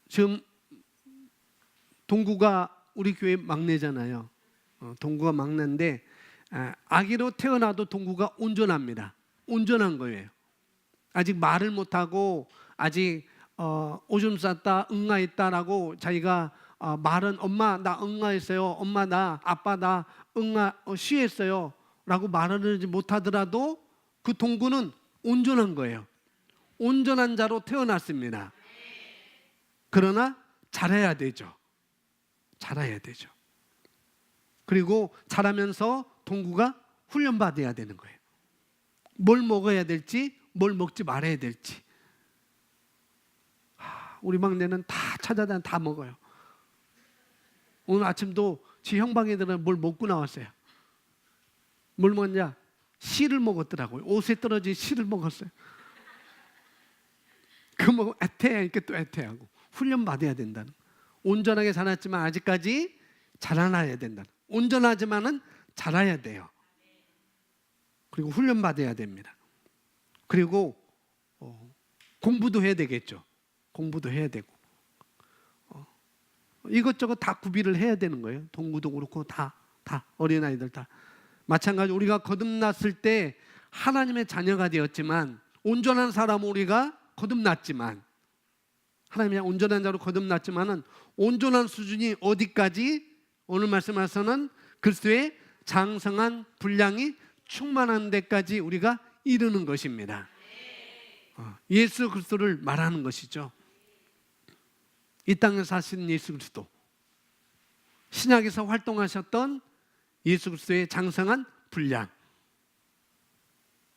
지금 동구가 우리 교회 막내잖아요. 동구가 막내인데 아기로 태어나도 동구가 온전합니다. 온전한 거예요. 아직 말을 못하고 아직 오줌 쌌다 응아했다라고 자기가 말은 엄마 나 응아했어요, 엄마 나 아빠 나 쉬했어요 라고 말을 하지 못하더라도 그 동구는 온전한 거예요. 온전한 자로 태어났습니다. 그러나 자라야 되죠. 자라야 되죠. 그리고 자라면서 동구가 훈련받아야 되는 거예요. 뭘 먹어야 될지, 뭘 먹지 말아야 될지. 우리 막내는 다 찾아다 다 먹어요. 오늘 아침도 지 형방애들은 뭘 먹고 나왔어요. 뭘 먹었냐? 씨를 먹었더라고요. 옷에 떨어진 씨를 먹었어요. 그 먹으면 애태하니까 또 애태하고. 훈련받아야 된다는. 온전하게 자랐지만 아직까지 자라나야 된다는. 온전하지만은 자라야 돼요. 그리고 훈련받아야 됩니다. 그리고 공부도 해야 되겠죠. 공부도 해야 되고 이것저것 다 구비를 해야 되는 거예요. 동구도 그렇고 다 어린아이들 다 마찬가지로 우리가 거듭났을 때 하나님의 자녀가 되었지만 온전한 사람은 우리가 거듭났지만 하나님의 온전한 자로 거듭났지만은 온전한 수준이 어디까지? 오늘 말씀에서는 그리스도의 장성한 분량이 충만한 데까지 우리가 이르는 것입니다. 예수 그리스도를 말하는 것이죠. 이 땅에 사신 예수 그리스도, 신약에서 활동하셨던 예수 그리스도의 장성한 분량.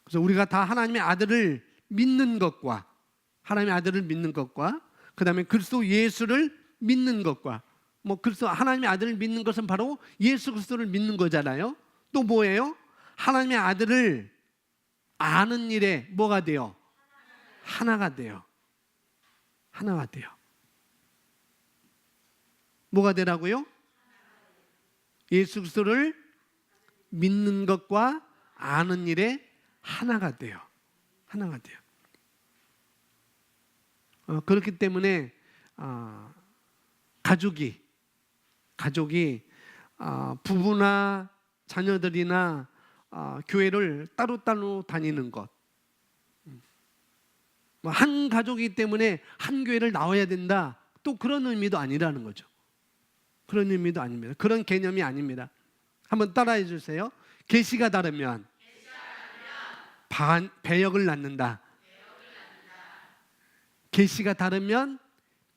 그래서 우리가 다 하나님의 아들을 믿는 것과 하나님의 아들을 믿는 것과 그 다음에 그리스도 예수를 믿는 것과 그리스도 하나님의 아들을 믿는 것은 바로 예수 그리스도를 믿는 거잖아요. 또 뭐예요? 하나님의 아들을 아는 일에 뭐가 돼요? 하나가 돼요. 하나가 돼요. 뭐가 되라고요? 예수 그리스도를 믿는 것과 아는 일에 하나가 돼요. 하나가 돼요. 그렇기 때문에 가족이 부부나 자녀들이나 교회를 따로따로 다니는 것, 한 가족이기 때문에 한 교회를 나와야 된다, 또 그런 의미도 아니라는 거죠. 그런 의미도 아닙니다. 그런 개념이 아닙니다. 한번 따라해 주세요. 계시가 다르면 배역을 낳는다. 계시가 다르면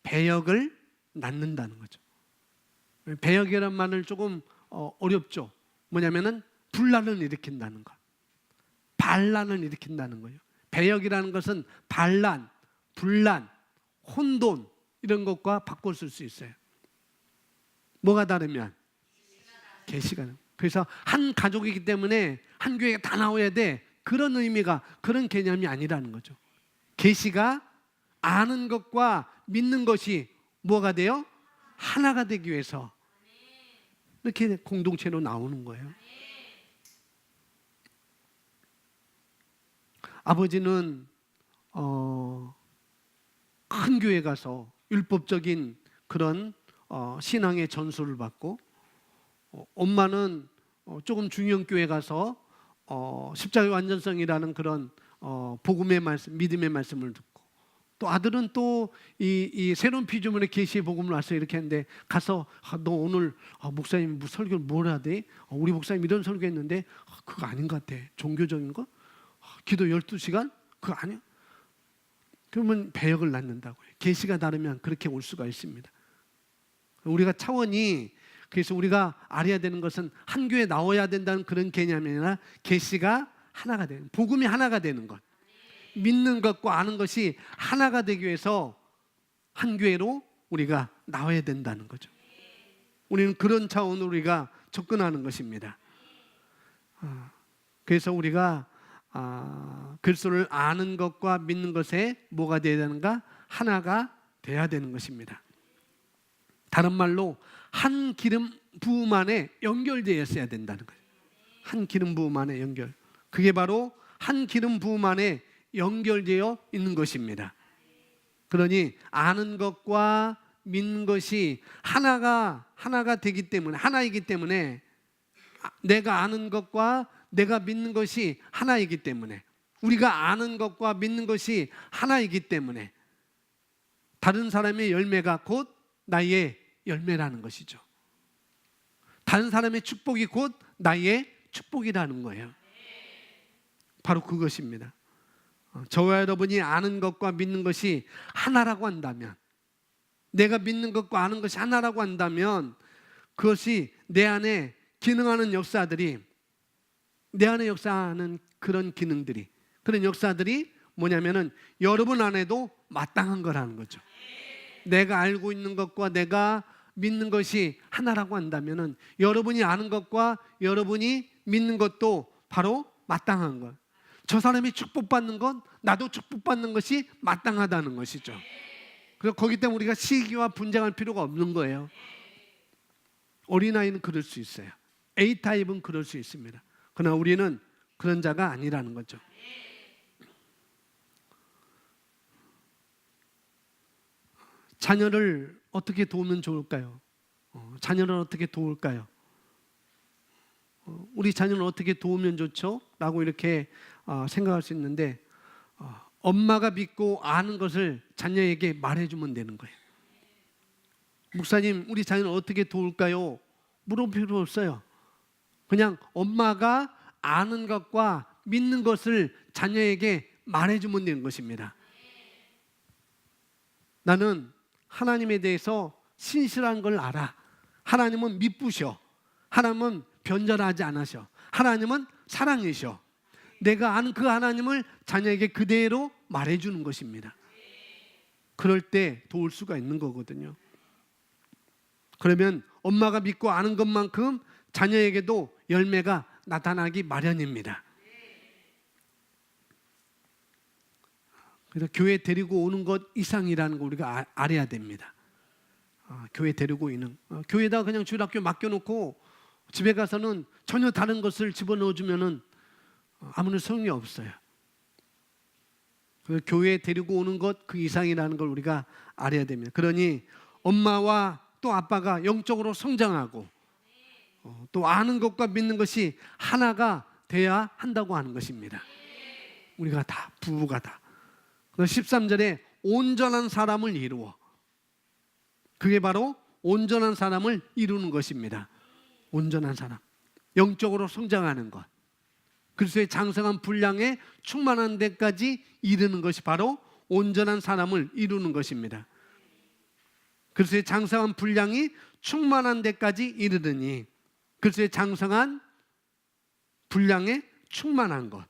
배역을 낳는다는 거죠. 배역이라는 말은 조금 어렵죠. 뭐냐면은 분란을 일으킨다는 것, 반란을 일으킨다는 거예요. 배역이라는 것은 반란, 분란, 혼돈 이런 것과 바꿔 쓸 수 있어요. 뭐가 다르면? 계시가. 그래서 한 가족이기 때문에 한 교회가 다 나와야 돼, 그런 의미가, 그런 개념이 아니라는 거죠. 계시가 아는 것과 믿는 것이 뭐가 돼요? 하나가 되기 위해서 이렇게 공동체로 나오는 거예요. 아버지는 큰 교회 가서 율법적인 그런 신앙의 전수를 받고, 엄마는 조금 중형 교회 가서 십자가의 완전성이라는 그런 복음의 말씀, 믿음의 말씀을 듣고, 또 아들은 또 이 새로운 피조물의 계시의 복음을 와서 이렇게 했는데, 가서 너 오늘 목사님 설교를 뭘 해야 돼? 우리 목사님 이런 설교했는데 그거 아닌 것 같아. 종교적인 거? 기도 12시간? 그거 아니야? 그러면 배역을 낳는다고요. 계시가 다르면 그렇게 올 수가 있습니다. 우리가 차원이, 그래서 우리가 알아야 되는 것은 한 교회에 나와야 된다는 그런 개념이 아니라 계시가 하나가 되는, 복음이 하나가 되는 것, 믿는 것과 아는 것이 하나가 되기 위해서 한 교회로 우리가 나와야 된다는 거죠. 우리는 그런 차원으로 우리가 접근하는 것입니다. 그래서 우리가 그리스도를 아는 것과 믿는 것에 뭐가 되어야 되는가? 하나가 돼야 되는 것입니다. 다른 말로 한 기름 부음 안에 연결되었어야 된다는 거예요. 한 기름 부음 안에 연결. 그게 바로 한 기름 부음 안에 연결되어 있는 것입니다. 그러니 아는 것과 믿는 것이 하나가 되기 때문에, 하나이기 때문에, 내가 아는 것과 내가 믿는 것이 하나이기 때문에 우리가 아는 것과 믿는 것이 하나이기 때문에 다른 사람의 열매가 곧 나의 열매라는 것이죠. 다른 사람의 축복이 곧 나의 축복이라는 거예요. 바로 그것입니다. 저와 여러분이 아는 것과 믿는 것이 하나라고 한다면, 내가 믿는 것과 아는 것이 하나라고 한다면, 그것이 내 안에 기능하는 역사들이, 내 안에 역사하는 그런 기능들이, 그런 역사들이 뭐냐면은 여러분 안에도 마땅한 거라는 거죠. 내가 알고 있는 것과 내가 믿는 것이 하나라고 한다면은 여러분이 아는 것과 여러분이 믿는 것도 바로 마땅한 것. 저 사람이 축복받는 건 나도 축복받는 것이 마땅하다는 것이죠. 그래서 거기 때문에 우리가 시기와 분쟁할 필요가 없는 거예요. 어린아이는 그럴 수 있어요. A타입은 그럴 수 있습니다. 그러나 우리는 그런 자가 아니라는 거죠. 자녀를 어떻게 도우면 좋을까요? 자녀를 어떻게 도울까요? 우리 자녀는 어떻게 도우면 좋죠? 라고 이렇게 생각할 수 있는데, 엄마가 믿고 아는 것을 자녀에게 말해주면 되는 거예요. 목사님, 우리 자녀는 어떻게 도울까요? 물어볼 필요 없어요. 그냥 엄마가 아는 것과 믿는 것을 자녀에게 말해주면 되는 것입니다. 나는 하나님에 대해서 신실한 걸 알아. 하나님은 미쁘셔. 하나님은 변절하지 않으셔. 하나님은 사랑이셔. 내가 아는 그 하나님을 자녀에게 그대로 말해주는 것입니다. 그럴 때 도울 수가 있는 거거든요. 그러면 엄마가 믿고 아는 것만큼 자녀에게도 열매가 나타나기 마련입니다. 그래서 교회 데리고 오는 것 이상이라는 거 우리가 알아야 됩니다. 교회 데리고 있는, 교회에다가 그냥 주일학교 맡겨놓고 집에 가서는 전혀 다른 것을 집어넣어주면은 아무런 소용이 없어요. 그래서 교회에 데리고 오는 것 그 이상이라는 걸 우리가 알아야 됩니다. 그러니 엄마와 또 아빠가 영적으로 성장하고 또 아는 것과 믿는 것이 하나가 돼야 한다고 하는 것입니다. 우리가 다 부부가 다. 13절에 온전한 사람을 이루어, 그게 바로 온전한 사람을 이루는 것입니다. 온전한 사람, 영적으로 성장하는 것, 그리스도의 장성한 분량에 충만한 데까지 이르는 것이 바로 온전한 사람을 이루는 것입니다. 그리스도의 장성한 분량이 충만한 데까지 이르더니, 그리스도의 장성한 분량에 충만한 것,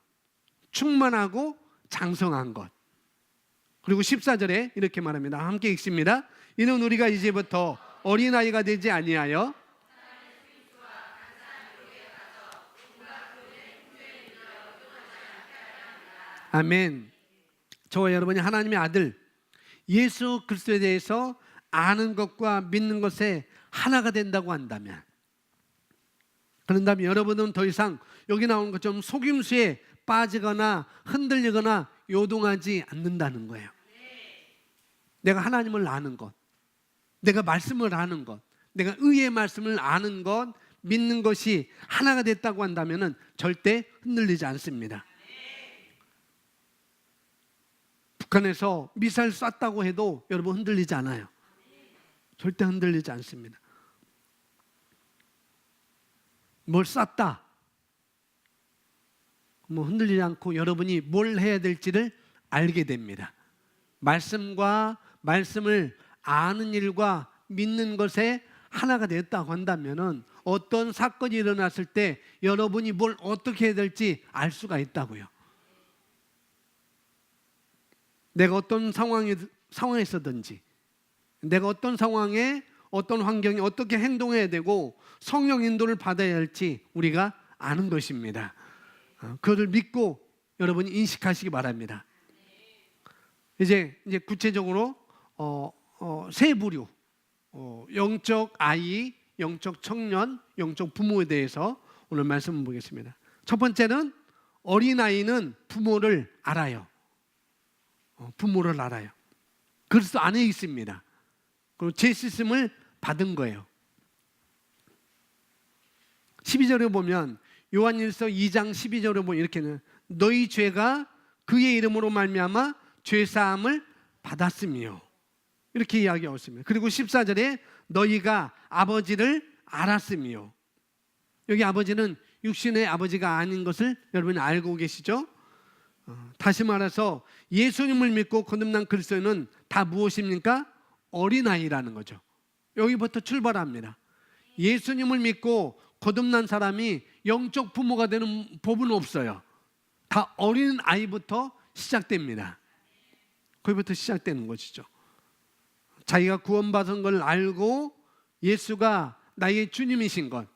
충만하고 장성한 것. 그리고 14절에 이렇게 말합니다. 함께 읽습니다. 이는 우리가 이제부터 어린아이가 되지 아니하여 아멘. 저와 여러분이 하나님의 아들 예수 그리스도에 대해서 아는 것과 믿는 것에 하나가 된다고 한다면, 그런다면 여러분은 더 이상 여기 나오는 것처럼 속임수에 빠지거나 흔들리거나 요동하지 않는다는 거예요. 내가 하나님을 아는 것, 내가 말씀을 아는 것, 내가 의의 말씀을 아는 것, 믿는 것이 하나가 됐다고 한다면 절대 흔들리지 않습니다. 북한에서 미사일 쐈다고 해도 여러분 흔들리지 않아요. 절대 흔들리지 않습니다. 뭘 쐈다, 뭐 흔들리지 않고 여러분이 뭘 해야 될지를 알게 됩니다. 말씀과 말씀을 아는 일과 믿는 것에 하나가 됐다고 한다면은 어떤 사건이 일어났을 때 여러분이 뭘 어떻게 해야 될지 알 수가 있다고요. 내가 어떤 상황에서든지, 내가 어떤 상황에 어떤 환경에 어떻게 행동해야 되고 성령 인도를 받아야 할지 우리가 아는 것입니다. 그것을 믿고 여러분이 인식하시기 바랍니다. 이제 구체적으로 세 부류, 영적 아이, 영적 청년, 영적 부모에 대해서 오늘 말씀을 보겠습니다. 첫 번째는 어린아이는 부모를 알아요. 부모를 알아요. 그리스도 안에 있습니다. 그리고 죄 씻음을 받은 거예요. 12절에 보면, 요한일서 2장 12절에 보면 이렇게는 너희 죄가 그의 이름으로 말미암아 죄 사함을 받았으며, 이렇게 이야기하고 있습니다. 그리고 14절에 너희가 아버지를 알았으며, 여기 아버지는 육신의 아버지가 아닌 것을 여러분이 알고 계시죠? 다시 말해서 예수님을 믿고 거듭난 그리스도인은 다 무엇입니까? 어린아이라는 거죠. 여기부터 출발합니다. 예수님을 믿고 거듭난 사람이 영적 부모가 되는 법은 없어요. 다 어린아이부터 시작됩니다. 거기부터 시작되는 것이죠. 자기가 구원받은 걸 알고 예수가 나의 주님이신 것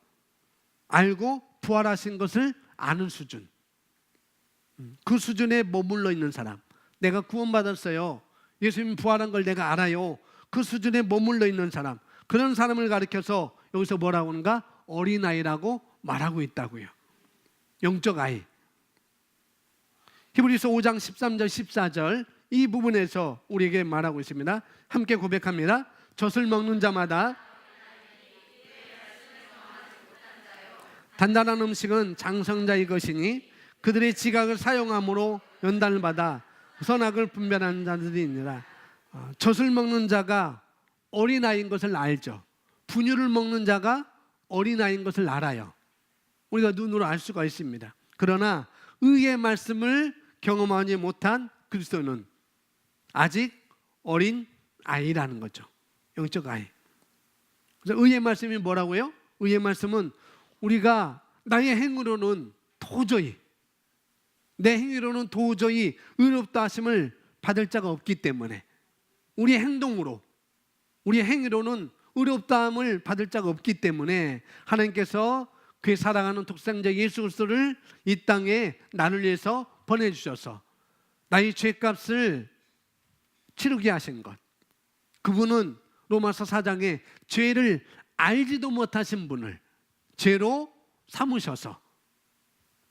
알고 부활하신 것을 아는 수준, 그 수준에 머물러 있는 사람, 내가 구원받았어요, 예수님 부활한 걸 내가 알아요, 그 수준에 머물러 있는 사람, 그런 사람을 가리켜서 여기서 뭐라고 하는가? 어린아이라고 말하고 있다고요. 영적 아이. 히브리서 5장 13절 14절 이 부분에서 우리에게 말하고 있습니다. 함께 고백합니다. 젖을 먹는 자마다 단단한 음식은 장성자의 것이니 그들의 지각을 사용함으로 연단을 받아 선악을 분별하는 자들이니라. 젖을 먹는 자가 어린아이인 것을 알죠. 분유를 먹는 자가 어린아이인 것을 알아요. 우리가 눈으로 알 수가 있습니다. 그러나 의의 말씀을 경험하지 못한 그리스도는 아직 어린 아이라는 거죠. 영적 아이. 그래서 의의 말씀이 뭐라고요? 의의 말씀은 우리가 나의 행위로는 도저히, 내 행위로는 도저히 의롭다 하심을 받을 자가 없기 때문에, 우리의 행동으로, 우리의 행위로는 의롭다함을 받을 자가 없기 때문에 하나님께서 그의 사랑하는 독생자 예수 그리스도를 이 땅에 나를 위해서 보내주셔서 나의 죄값을 치르게 하신 것, 그분은 로마서 4장에 죄를 알지도 못하신 분을 죄로 삼으셔서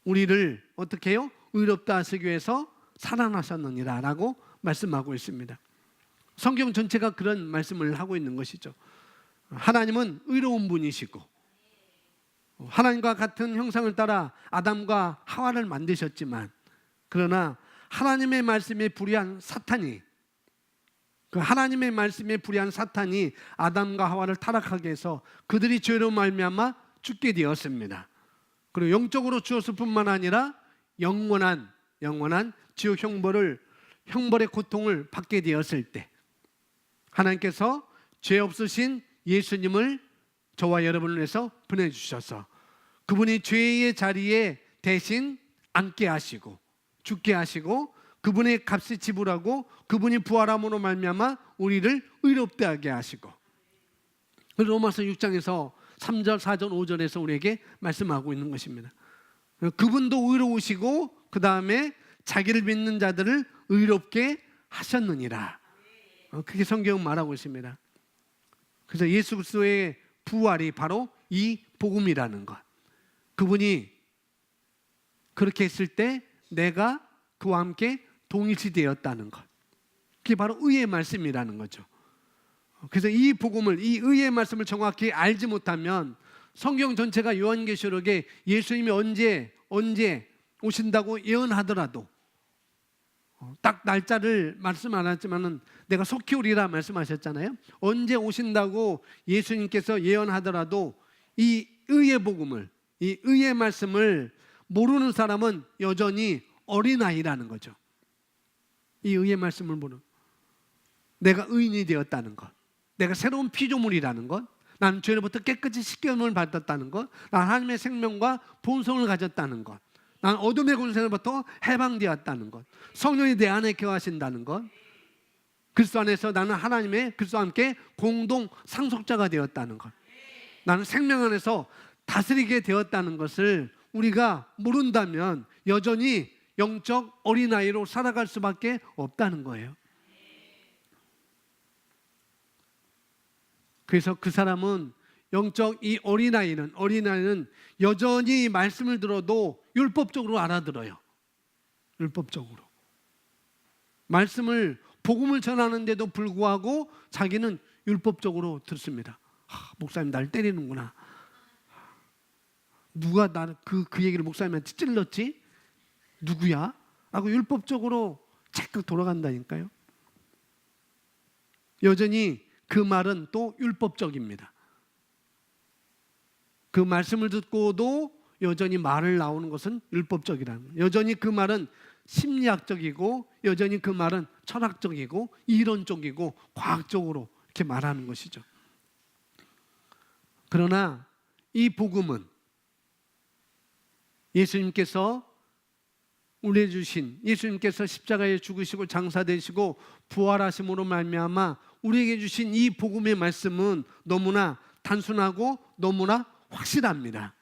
우리를 어떻게 해요? 의롭다 하시기 위해서 살아나셨느니라 라고 말씀하고 있습니다. 성경 전체가 그런 말씀을 하고 있는 것이죠. 하나님은 의로운 분이시고 하나님과 같은 형상을 따라 아담과 하와를 만드셨지만, 그러나 하나님의 말씀에 불의한 사탄이, 그 하나님의 말씀에 불의한 사탄이 아담과 하와를 타락하게 해서 그들이 죄로 말미암아 죽게 되었습니다. 그리고 영적으로 죽었을 뿐만 아니라 영원한 지옥 형벌의 고통을 받게 되었을 때 하나님께서 죄 없으신 예수님을 저와 여러분을 위해서 보내주셔서 그분이 죄의 자리에 대신 앉게 하시고 죽게 하시고 그분의 값을 지불하고 그분이 부활함으로 말미암아 우리를 의롭게 하게 하시고, 로마서 6장에서 3절, 4절, 5절에서 우리에게 말씀하고 있는 것입니다. 그분도 의로우시고 그 다음에 자기를 믿는 자들을 의롭게 하셨느니라. 그게 성경은 말하고 있습니다. 그래서 예수 그리스도의 부활이 바로 이 복음이라는 것, 그분이 그렇게 했을 때 내가 그와 함께 동일시되었다는 것, 그게 바로 의의 말씀이라는 거죠. 그래서 이 복음을, 이 의의 말씀을 정확히 알지 못하면 성경 전체가 요한계시록에 예수님이 언제 오신다고 예언하더라도 딱 날짜를 말씀 안 했지만은 내가 속히 오리라 말씀하셨잖아요. 언제 오신다고 예수님께서 예언하더라도 이 의의 복음을, 이 의의 말씀을 모르는 사람은 여전히 어린아이라는 거죠. 이 의의 말씀을 모르는, 내가 의인이 되었다는 것, 내가 새로운 피조물이라는 것, 나는 죄로부터 깨끗이 씻겨짐을 받았다는 것, 난 하나님의 생명과 본성을 가졌다는 것, 난 어둠의 권세로부터 해방되었다는 것, 성령이 내 안에 거하신다는 것, 그리스도 안에서 나는 하나님의 그리스도와 함께 공동 상속자가 되었다는 것, 나는 생명 안에서 다스리게 되었다는 것을 우리가 모른다면 여전히 영적 어린아이로 살아갈 수밖에 없다는 거예요. 그래서 그 사람은 영적 이 어린아이는 여전히 말씀을 들어도 율법적으로 알아들어요. 율법적으로 말씀을, 복음을 전하는데도 불구하고 자기는 율법적으로 듣습니다. 목사님 날 때리는구나, 누가 나를 그 얘기를 목사님한테 찔렀지? 누구야? 라고 율법적으로 착각 돌아간다니까요. 여전히 그 말은 또 율법적입니다. 그 말씀을 듣고도 여전히 말을 나오는 것은 율법적이라는 거예요. 여전히 그 말은 심리학적이고 여전히 그 말은 철학적이고 이론적이고 과학적으로 이렇게 말하는 것이죠. 그러나 이 복음은 예수님께서 우리에게 주신, 예수님께서 십자가에 죽으시고 장사되시고 부활하심으로 말미암아 우리에게 주신 이 복음의 말씀은 너무나 단순하고 너무나 확실합니다.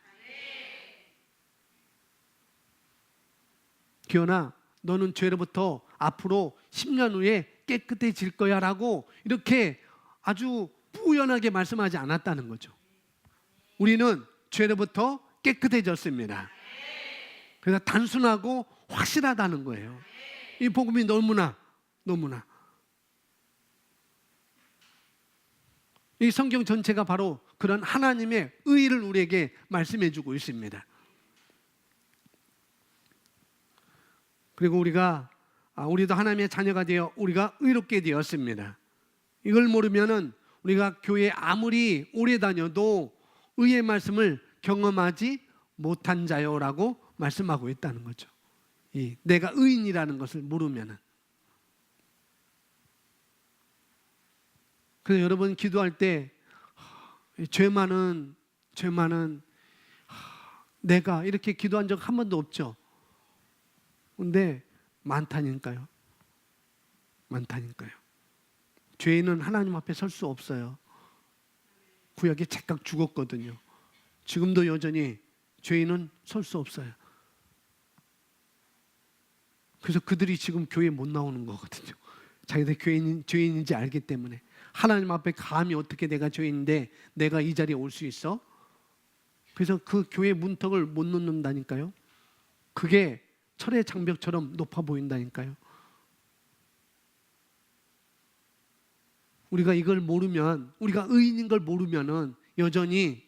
기현아, 너는 죄로부터 앞으로 10년 후에 깨끗해질 거야 라고 이렇게 아주 뿌연하게 말씀하지 않았다는 거죠. 우리는 죄로부터 깨끗해졌습니다. 그래서 단순하고 확실하다는 거예요. 이 복음이 너무나 이 성경 전체가 바로 그런 하나님의 의를 우리에게 말씀해 주고 있습니다. 그리고 우리도 하나님의 자녀가 되어 우리가 의롭게 되었습니다. 이걸 모르면은 우리가 교회에 아무리 오래 다녀도 의의 말씀을 경험하지 못한 자요라고 말씀하고 있다는 거죠. 내가 의인이라는 것을 모르면은. 그래서 여러분 기도할 때 죄 많은 내가 이렇게 기도한 적 한 번도 없죠. 근데 많다니까요. 죄인은 하나님 앞에 설 수 없어요. 구약에 착각 죽었거든요. 지금도 여전히 죄인은 설 수 없어요. 그래서 그들이 지금 교회에 못 나오는 거거든요. 자기들 죄인인지 알기 때문에. 하나님 앞에 감히 어떻게 내가 죄인인데 내가 이 자리에 올 수 있어? 그래서 그 교회 문턱을 못 놓는다니까요. 그게 철의 장벽처럼 높아 보인다니까요. 우리가 이걸 모르면, 우리가 의인인 걸 모르면은 여전히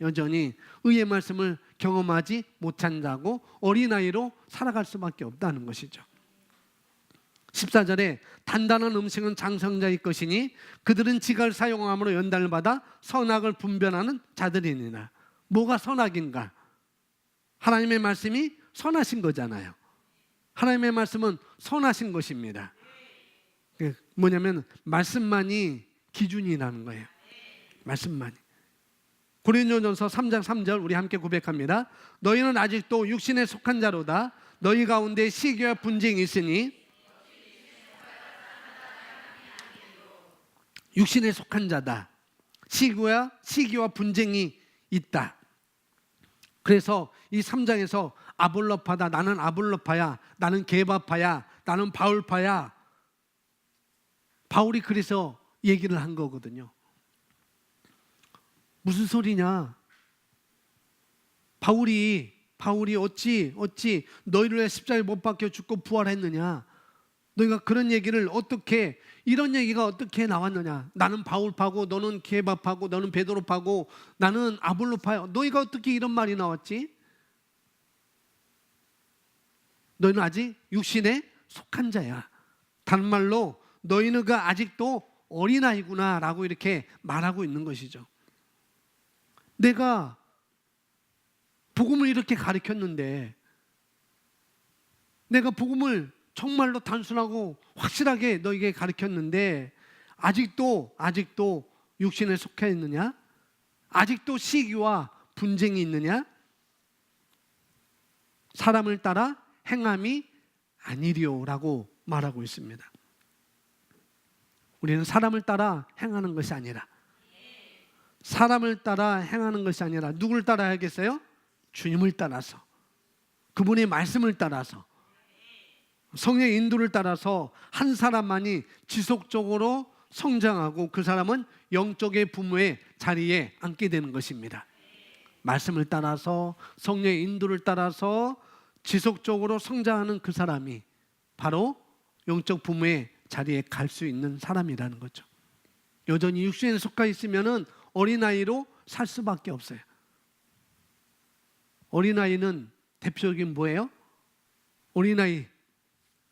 의의 말씀을 경험하지 못한다고 어린아이로 살아갈 수밖에 없다는 것이죠. 14절에 단단한 음식은 장성자의 것이니 그들은 지각을 사용함으로 연단을 받아 선악을 분별하는 자들이니라. 뭐가 선악인가? 하나님의 말씀이 선하신 거잖아요. 하나님의 말씀은 선하신 것입니다. 뭐냐면 말씀만이 기준이라는 거예요. 말씀만이. 고린도전서 3장 3절 우리 함께 고백합니다. 너희는 아직도 육신에 속한 자로다. 너희 가운데 시기와 분쟁이 있으니 육신에 속한 자다. 시기와 분쟁이 있다. 그래서 이 3장에서 아볼로파다, 나는 아볼로파야, 나는 게바파야, 나는 바울파야. 바울이 그래서 얘기를 한 거거든요. 무슨 소리냐? 바울이 어찌 너희를 왜 십자가에 못 박혀 죽고 부활했느냐? 너희가 그런 얘기를 어떻게, 이런 얘기가 어떻게 나왔느냐? 나는 바울파고 너는 게바파고 너는 베드로파고 나는 아볼로파야. 너희가 어떻게 이런 말이 나왔지? 너희는 아직 육신에 속한 자야. 다른 말로 너희는가 아직도 어린아이구나 라고 이렇게 말하고 있는 것이죠. 내가 복음을 이렇게 가르쳤는데, 내가 복음을 정말로 단순하고 확실하게 너에게 가르쳤는데 아직도 육신에 속해 있느냐? 아직도 시기와 분쟁이 있느냐? 사람을 따라 행함이 아니리오라고 말하고 있습니다. 우리는 사람을 따라 행하는 것이 아니라, 사람을 따라 행하는 것이 아니라 누구를 따라 해야겠어요? 주님을 따라서, 그분의 말씀을 따라서, 성령의 인도를 따라서 한 사람만이 지속적으로 성장하고 그 사람은 영적의 부모의 자리에 앉게 되는 것입니다. 말씀을 따라서, 성령의 인도를 따라서 지속적으로 성장하는 그 사람이 바로 영적 부모의 자리에 갈 수 있는 사람이라는 거죠. 여전히 육신에 속해 있으면은 어린아이로 살 수밖에 없어요. 어린아이는 대표적인 뭐예요? 어린아이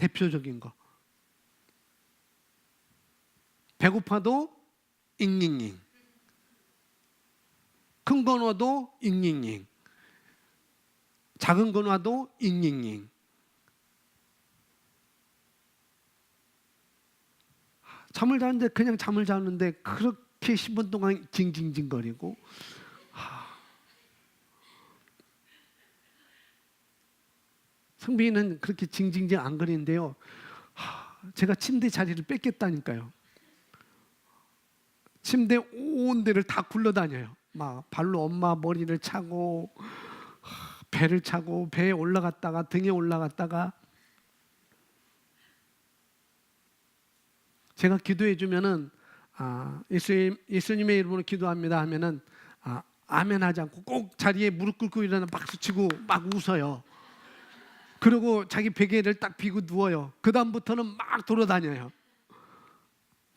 대표적인 거. 배고파도 잉잉잉. 큰 건 와도 잉잉잉. 작은 건 와도 잉잉잉. 잠을 자는데 그냥 잠을 자는데 그렇게 10분 동안 징징징거리고. 성빈이는 그렇게 징징징 안 거리는데요. 제가 침대 자리를 뺏겠다니까요. 침대 온 데를 다 굴러다녀요. 막 발로 엄마 머리를 차고 배를 차고 배에 올라갔다가 등에 올라갔다가. 제가 기도해 주면은 예수님의 이름으로 기도합니다 하면은 아멘 하지 않고 꼭 자리에 무릎 꿇고 일어나 박수 치고 막 웃어요. 그리고 자기 베개를 딱 비고 누워요. 그 다음부터는 막 돌아다녀요.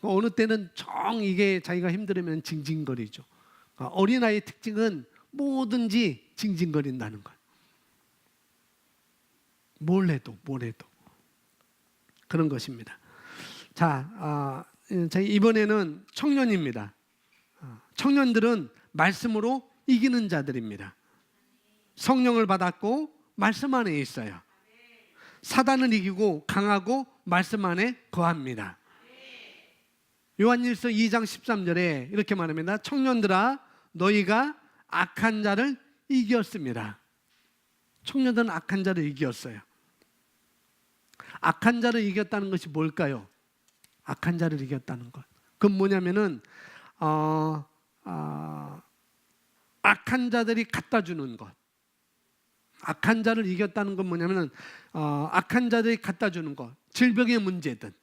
어느 때는 정 이게 자기가 힘들으면 징징거리죠. 어린아이의 특징은 뭐든지 징징거린다는 거예요. 뭘 해도 그런 것입니다. 자, 이번에는 청년입니다. 청년들은 말씀으로 이기는 자들입니다. 성령을 받았고 말씀 안에 있어요. 사단을 이기고 강하고 말씀 안에 거합니다. 요한일서 2장 13절에 이렇게 말합니다. 청년들아 너희가 악한 자를 이겼습니다. 청년들은 악한 자를 이겼어요. 악한 자를 이겼다는 것이 뭘까요? 악한 자를 이겼다는 것. 그건 뭐냐면은 악한 자들이 갖다 주는 것. 악한 자를 이겼다는 건 뭐냐면은 악한 자들이 갖다 주는 것. 질병의 문제든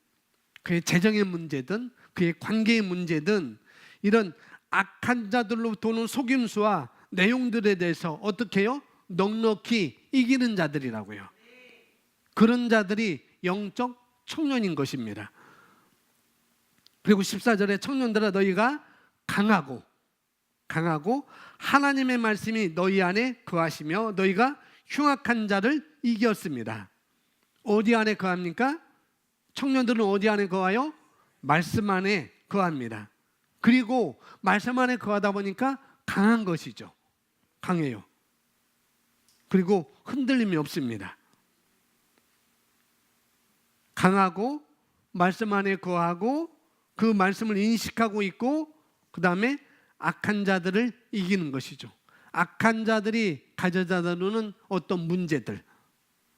그의 재정의 문제든 그의 관계의 문제든 이런 악한 자들로부터 오는 속임수와 내용들에 대해서 어떻게 해요? 넉넉히 이기는 자들이라고요. 그런 자들이 영적 청년인 것입니다. 그리고 14절에 청년들아 너희가 강하고 하나님의 말씀이 너희 안에 거하시며 너희가 흉악한 자를 이겼습니다. 어디 안에 거합니까? 청년들은 어디 안에 거하요? 말씀 안에 거합니다. 그리고 말씀 안에 거하다 보니까 강한 것이죠. 강해요. 그리고 흔들림이 없습니다. 강하고 말씀 안에 거하고 그 말씀을 인식하고 있고 그 다음에 악한 자들을 이기는 것이죠. 악한 자들이 가져다 놓는 어떤 문제들,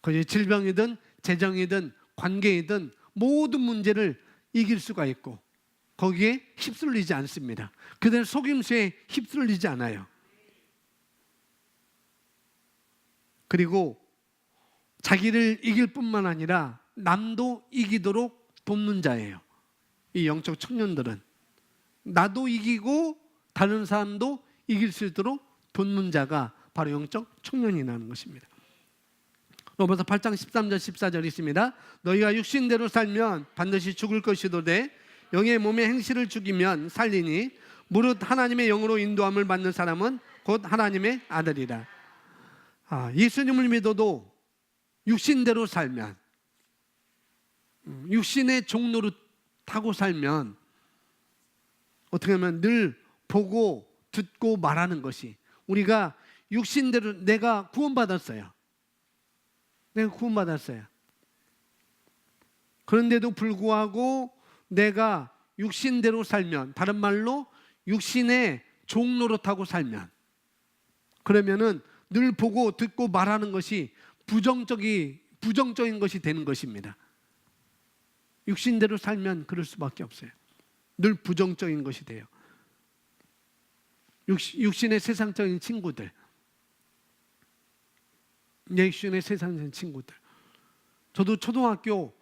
그게 질병이든 재정이든 관계이든 모든 문제를 이길 수가 있고 거기에 휩쓸리지 않습니다. 그들은 속임수에 휩쓸리지 않아요. 그리고 자기를 이길 뿐만 아니라 남도 이기도록 돕는 자예요. 이 영적 청년들은 나도 이기고 다른 사람도 이길 수 있도록 돕는 자가 바로 영적 청년이라는 것입니다. 로마서 8장 13절 14절 있습니다. 너희가 육신대로 살면 반드시 죽을 것이도되 영의 몸의 행실을 죽이면 살리니 무릇 하나님의 영으로 인도함을 받는 사람은 곧 하나님의 아들이라. 예수님을 믿어도 육신대로 살면 육신의 종로로 타고 살면 어떻게 하면 늘 보고 듣고 말하는 것이 우리가 육신대로 내가 구원받았어요. 그런데도 불구하고 내가 육신대로 살면 다른 말로 육신의 종로로 타고 살면 그러면은 늘 보고 듣고 말하는 것이 부정적인 것이 되는 것입니다. 육신대로 살면 그럴 수밖에 없어요. 늘 부정적인 것이 돼요. 육신의 세상적인 친구들, 육신의 세상적인 친구들. 저도 초등학교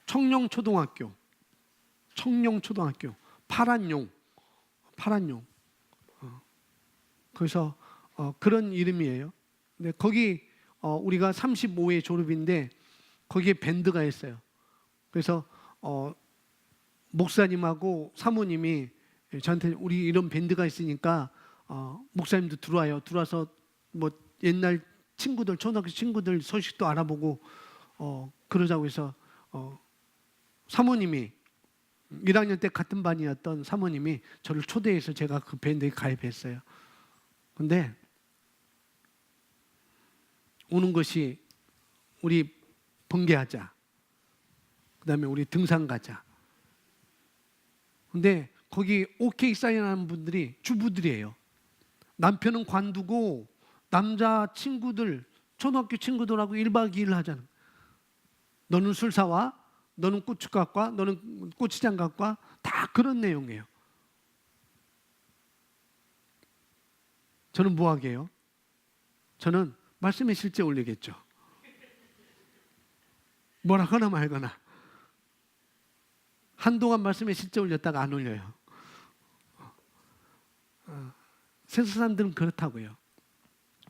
청룡초등학교 파란용 그래서 그런 이름이에요. 근데 거기 우리가 35회 졸업인데 거기에 밴드가 있어요. 그래서 목사님하고 사모님이 저한테 우리 이런 밴드가 있으니까 목사님도 들어와서 뭐 옛날 친구들, 초등학교 친구들 소식도 알아보고 그러자고 해서 사모님이 1학년 때 같은 반이었던 사모님이 저를 초대해서 제가 그 밴드에 가입했어요. 근데 오는 것이 우리 번개하자, 그 다음에 우리 등산 가자. 근데 거기 오케이 사인하는 분들이 주부들이에요. 남편은 관두고 남자 친구들, 초등학교 친구들하고 1박 2일 하잖아. 너는 술 사와, 너는 고추 갖고 와, 너는 고추장 갖고 와. 다 그런 내용이에요. 저는 뭐 하게요? 저는 말씀에 실제 올리겠죠. 뭐라거나 말거나. 한동안 말씀에 실제 올렸다가 안 올려요. 세상 사람들은 그렇다고요.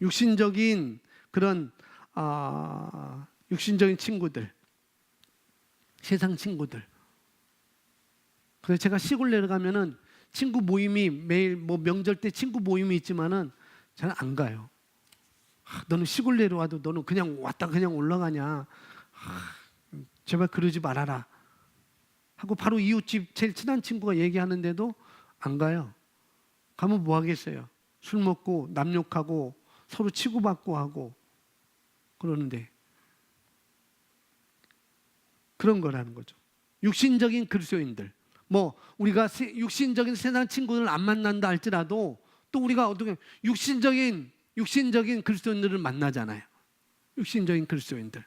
육신적인 그런 육신적인 친구들, 세상 친구들. 그래서 제가 시골 내려가면은 친구 모임이 매일 뭐 명절 때 친구 모임이 있지만은 저는 안 가요. 너는 시골 내려와도 너는 그냥 왔다 그냥 올라가냐. 제발 그러지 말아라. 하고 바로 이웃집 제일 친한 친구가 얘기하는데도 안 가요. 가면 뭐 하겠어요? 술 먹고 남 욕하고 서로 치고받고 하고 그러는데 그런 거라는 거죠. 육신적인 그리스도인들, 뭐 우리가 육신적인 세상 친구들을 안 만난다 할지라도 또 우리가 어떻게 육신적인 그리스도인들을 만나잖아요. 육신적인 그리스도인들.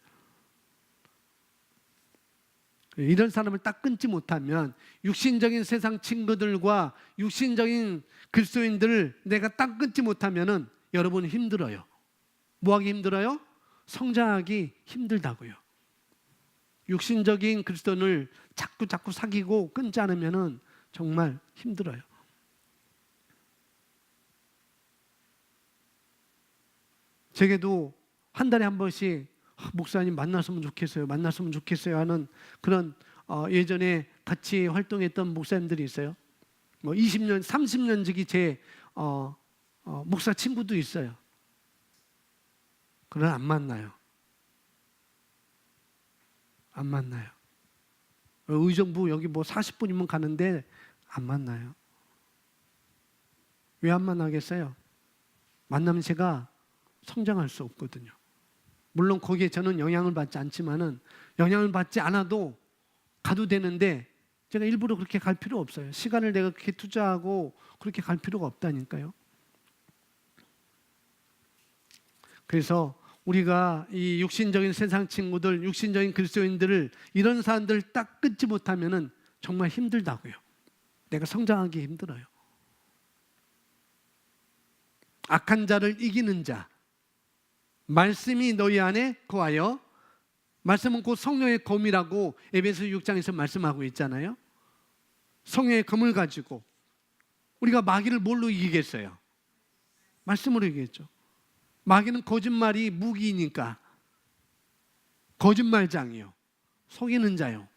이런 사람을 딱 끊지 못하면 육신적인 세상 친구들과 육신적인 그리스도인들을 내가 딱 끊지 못하면은 여러분 힘들어요. 뭐 하기 힘들어요? 성장하기 힘들다고요. 육신적인 그리스도인을 자꾸 사귀고 끊지 않으면은 정말 힘들어요. 제게도 한 달에 한 번씩 목사님 만났으면 좋겠어요 하는 그런 예전에 같이 활동했던 목사님들이 있어요. 뭐 20년, 30년 지기 제 목사 친구도 있어요. 그러나 안 만나요. 안 만나요. 의정부 여기 뭐 40분이면 가는데 안 만나요. 왜 안 만나겠어요? 만나면 제가 성장할 수 없거든요. 물론 거기에 저는 영향을 받지 않지만은 영향을 받지 않아도 가도 되는데 제가 일부러 그렇게 갈 필요 없어요. 시간을 내가 그렇게 투자하고 그렇게 갈 필요가 없다니까요. 그래서 우리가 이 육신적인 세상 친구들, 육신적인 그리스도인들을 이런 사람들을 딱 끊지 못하면은 정말 힘들다고요. 내가 성장하기 힘들어요. 악한 자를 이기는 자, 말씀이 너희 안에 거하여, 말씀은 곧 성령의 검이라고 에베소 6장에서 말씀하고 있잖아요. 성령의 검을 가지고 우리가 마귀를 뭘로 이기겠어요? 말씀으로 이기겠죠. 마귀는 거짓말이 무기니까 거짓말장이요. 속이는 자요.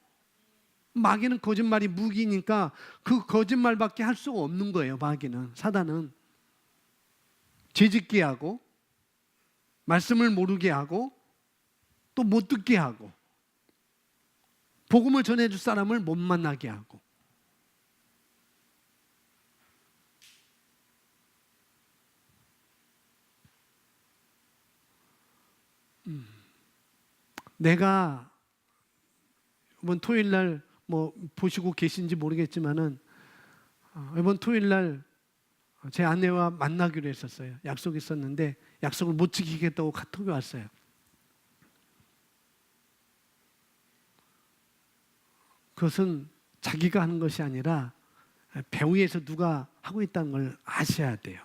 마귀는 거짓말이 무기니까 그 거짓말밖에 할 수가 없는 거예요. 마귀는, 사단은 죄짓게 하고 말씀을 모르게 하고 또 못 듣게 하고 복음을 전해줄 사람을 못 만나게 하고. 내가 이번 토요일 날 뭐 보시고 계신지 모르겠지만은 이번 토요일 날 제 아내와 만나기로 했었어요. 약속이 있었는데 약속을 못 지키겠다고 카톡이 왔어요. 그것은 자기가 하는 것이 아니라 배후에서 누가 하고 있다는 걸 아셔야 돼요.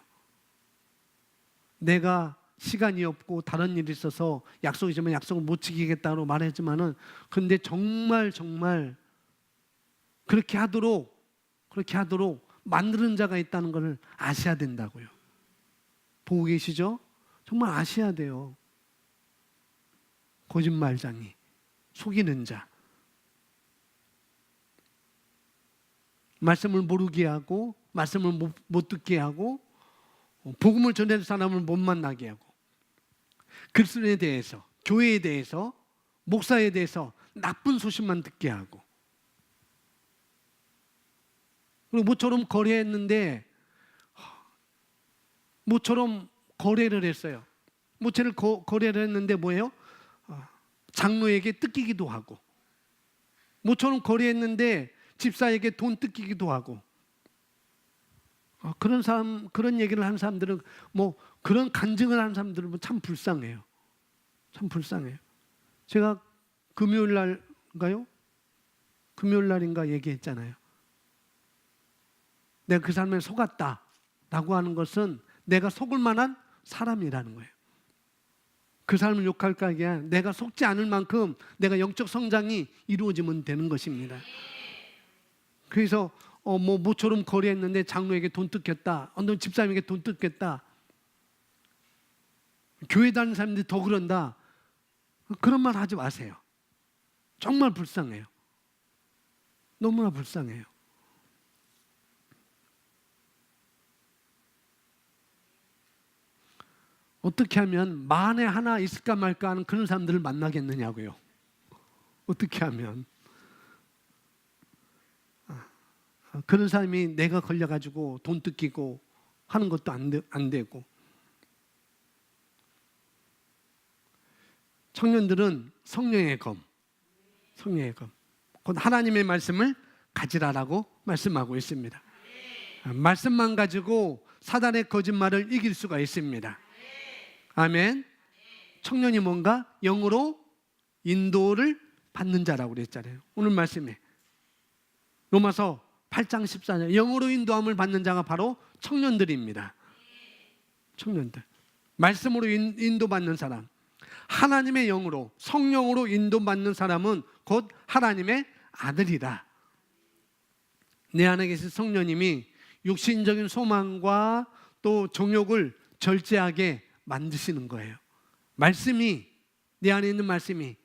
내가 시간이 없고 다른 일이 있어서 약속이지만 약속을 못 지키겠다고 말했지만은 근데 정말 그렇게 하도록 만드는 자가 있다는 걸 아셔야 된다고요. 보고 계시죠? 정말 아셔야 돼요. 거짓말장이, 속이는 자, 말씀을 모르게 하고 말씀을 못 듣게 하고 복음을 전해줄 사람을 못 만나게 하고. 그리스도인에 대해서, 교회에 대해서, 목사에 대해서 나쁜 소식만 듣게 하고, 그리고 모처럼 거래했는데 모처럼 거래를 했어요. 모처럼 거래를 했는데 뭐예요? 장로에게 뜯기기도 하고, 모처럼 거래했는데 집사에게 돈 뜯기기도 하고, 그런 얘기를 하는 사람들은, 뭐 그런 간증을 하는 사람들은 참 불쌍해요. 참 불쌍해요. 제가 금요일 날인가 얘기했잖아요. 내가 그 사람에 속았다라고 하는 것은 내가 속을 만한 사람이라는 거예요. 그 사람을 욕할까 하기야 내가 속지 않을 만큼 내가 영적 성장이 이루어지면 되는 것입니다. 그래서 뭐 모처럼 거래했는데 장로에게 돈 뜯겼다, 어떤 집사님에게 돈 뜯겼다, 교회 다니는 사람들이 더 그런다, 그런 말 하지 마세요. 정말 불쌍해요. 너무나 불쌍해요. 어떻게 하면 만에 하나 있을까 말까 하는 그런 사람들을 만나겠느냐고요. 어떻게 하면 그런 사람이 내가 걸려가지고 돈 뜯기고 하는 것도 안 되고. 청년들은 성령의 검, 곧 하나님의 말씀을 가지라라고 말씀하고 있습니다. 말씀만 가지고 사단의 거짓말을 이길 수가 있습니다. 아멘. 청년이 뭔가 영으로 인도를 받는 자라고 그랬잖아요. 오늘 말씀에 로마서 8장 14절, 영으로 인도함을 받는 자가 바로 청년들입니다. 청년들, 말씀으로 인도받는 사람, 하나님의 영으로, 성령으로 인도받는 사람은 곧 하나님의 아들이다. 내 안에 계신 성령님이 육신적인 소망과 또 정욕을 절제하게 만드시는 거예요. 말씀이, 내 안에 있는 말씀이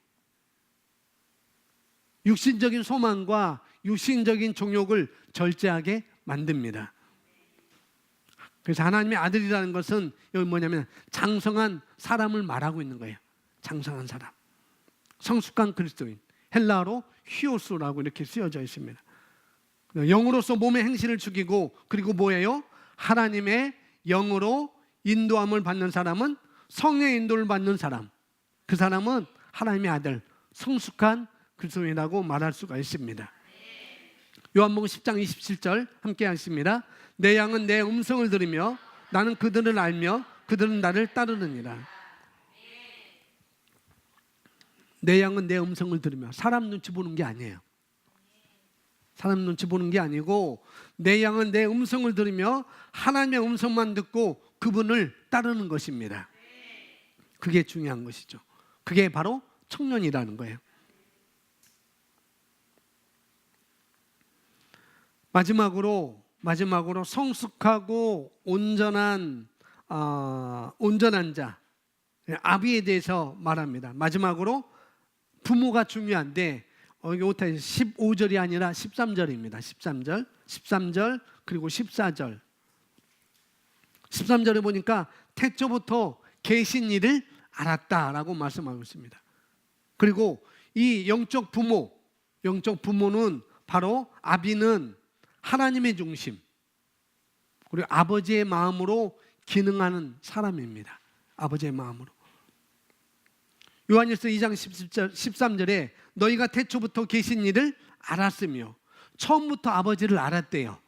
육신적인 소망과 육신적인 정욕을 절제하게 만듭니다. 그래서 하나님의 아들이라는 것은 여기 뭐냐면 장성한 사람을 말하고 있는 거예요. 장성한 사람, 성숙한 그리스도인, 헬라어로 히오스라고 이렇게 쓰여져 있습니다. 영으로서 몸의 행실을 죽이고, 그리고 뭐예요? 하나님의 영으로 인도함을 받는 사람은, 성령의 인도를 받는 사람, 그 사람은 하나님의 아들, 성숙한 그리스도인이라고 말할 수가 있습니다. 요한복음 10장 27절 함께 하십니다. 내 양은 내 음성을 들으며 나는 그들을 알며 그들은 나를 따르느니라. 내 양은 내 음성을 들으며, 사람 눈치 보는 게 아니에요. 사람 눈치 보는 게 아니고, 내 양은 내 음성을 들으며 하나님의 음성만 듣고 그분을 따르는 것입니다. 그게 중요한 것이죠. 그게 바로 청년이라는 거예요. 마지막으로 성숙하고 온전한 자, 아비에 대해서 말합니다. 마지막으로 부모가 중요한데, 여기 15절이 아니라 13절입니다. 13절 그리고 14절. 13절에 보니까 태초부터 계신 이를 알았다라고 말씀하고 있습니다. 그리고 이 영적 부모는 바로, 아비는 하나님의 중심, 그리고 아버지의 마음으로 기능하는 사람입니다. 아버지의 마음으로. 요한일서 2장 13절에 너희가 태초부터 계신 이를 알았으며, 처음부터 아버지를 알았대요.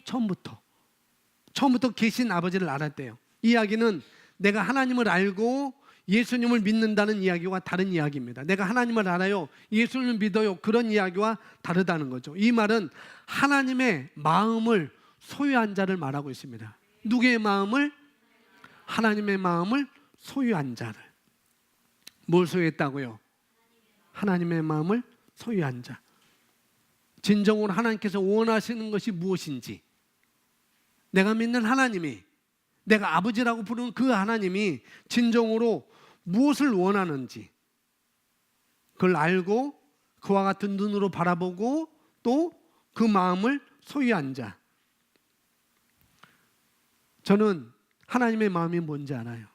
처음부터 계신 아버지를 알았대요. 이 이야기는 내가 하나님을 알고 예수님을 믿는다는 이야기와 다른 이야기입니다. 내가 하나님을 알아요, 예수님을 믿어요, 그런 이야기와 다르다는 거죠. 이 말은 하나님의 마음을 소유한 자를 말하고 있습니다. 누구의 마음을? 하나님의 마음을 소유한 자를. 뭘 소유했다고요? 하나님의 마음을 소유한 자. 진정으로 하나님께서 원하시는 것이 무엇인지, 내가 믿는 하나님이, 내가 아버지라고 부르는 그 하나님이 진정으로 무엇을 원하는지 그걸 알고 그와 같은 눈으로 바라보고 또 그 마음을 소유한 자. 저는 하나님의 마음이 뭔지 알아요.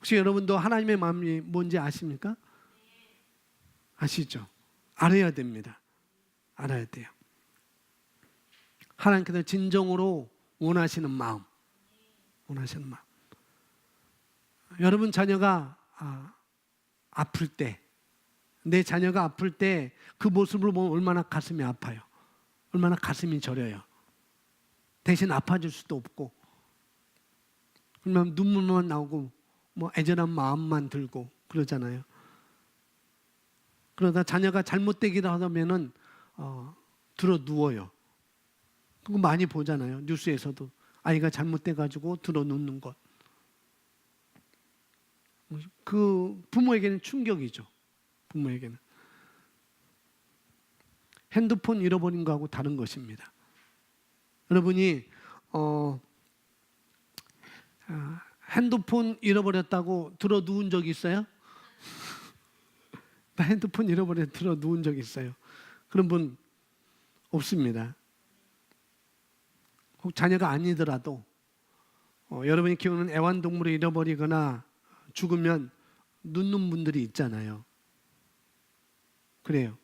혹시 여러분도 하나님의 마음이 뭔지 아십니까? 아시죠? 알아야 됩니다. 알아야 돼요. 하나님께서 진정으로 원하시는 마음, 원하시는 마음. 여러분 자녀가 아플 때, 내 자녀가 아플 때 그 모습을 보면 얼마나 가슴이 아파요. 얼마나 가슴이 저려요. 대신 아파줄 수도 없고, 그러면 눈물만 나오고 뭐 애절한 마음만 들고 그러잖아요. 그러다 자녀가 잘못되기도 하면은 들어 누워요. 그거 많이 보잖아요. 뉴스에서도 아이가 잘못돼가지고 들어 눕는 것. 그 부모에게는 충격이죠. 부모에게는. 핸드폰 잃어버린 거하고 다른 것입니다. 여러분이 핸드폰 잃어버렸다고 들어 누운 적 있어요? 나 핸드폰 잃어버려 들어 누운 적 있어요. 그런 분 없습니다. 혹 자녀가 아니더라도 여러분이 키우는 애완동물을 잃어버리거나 죽으면 눕는 분들이 있잖아요. 그래요.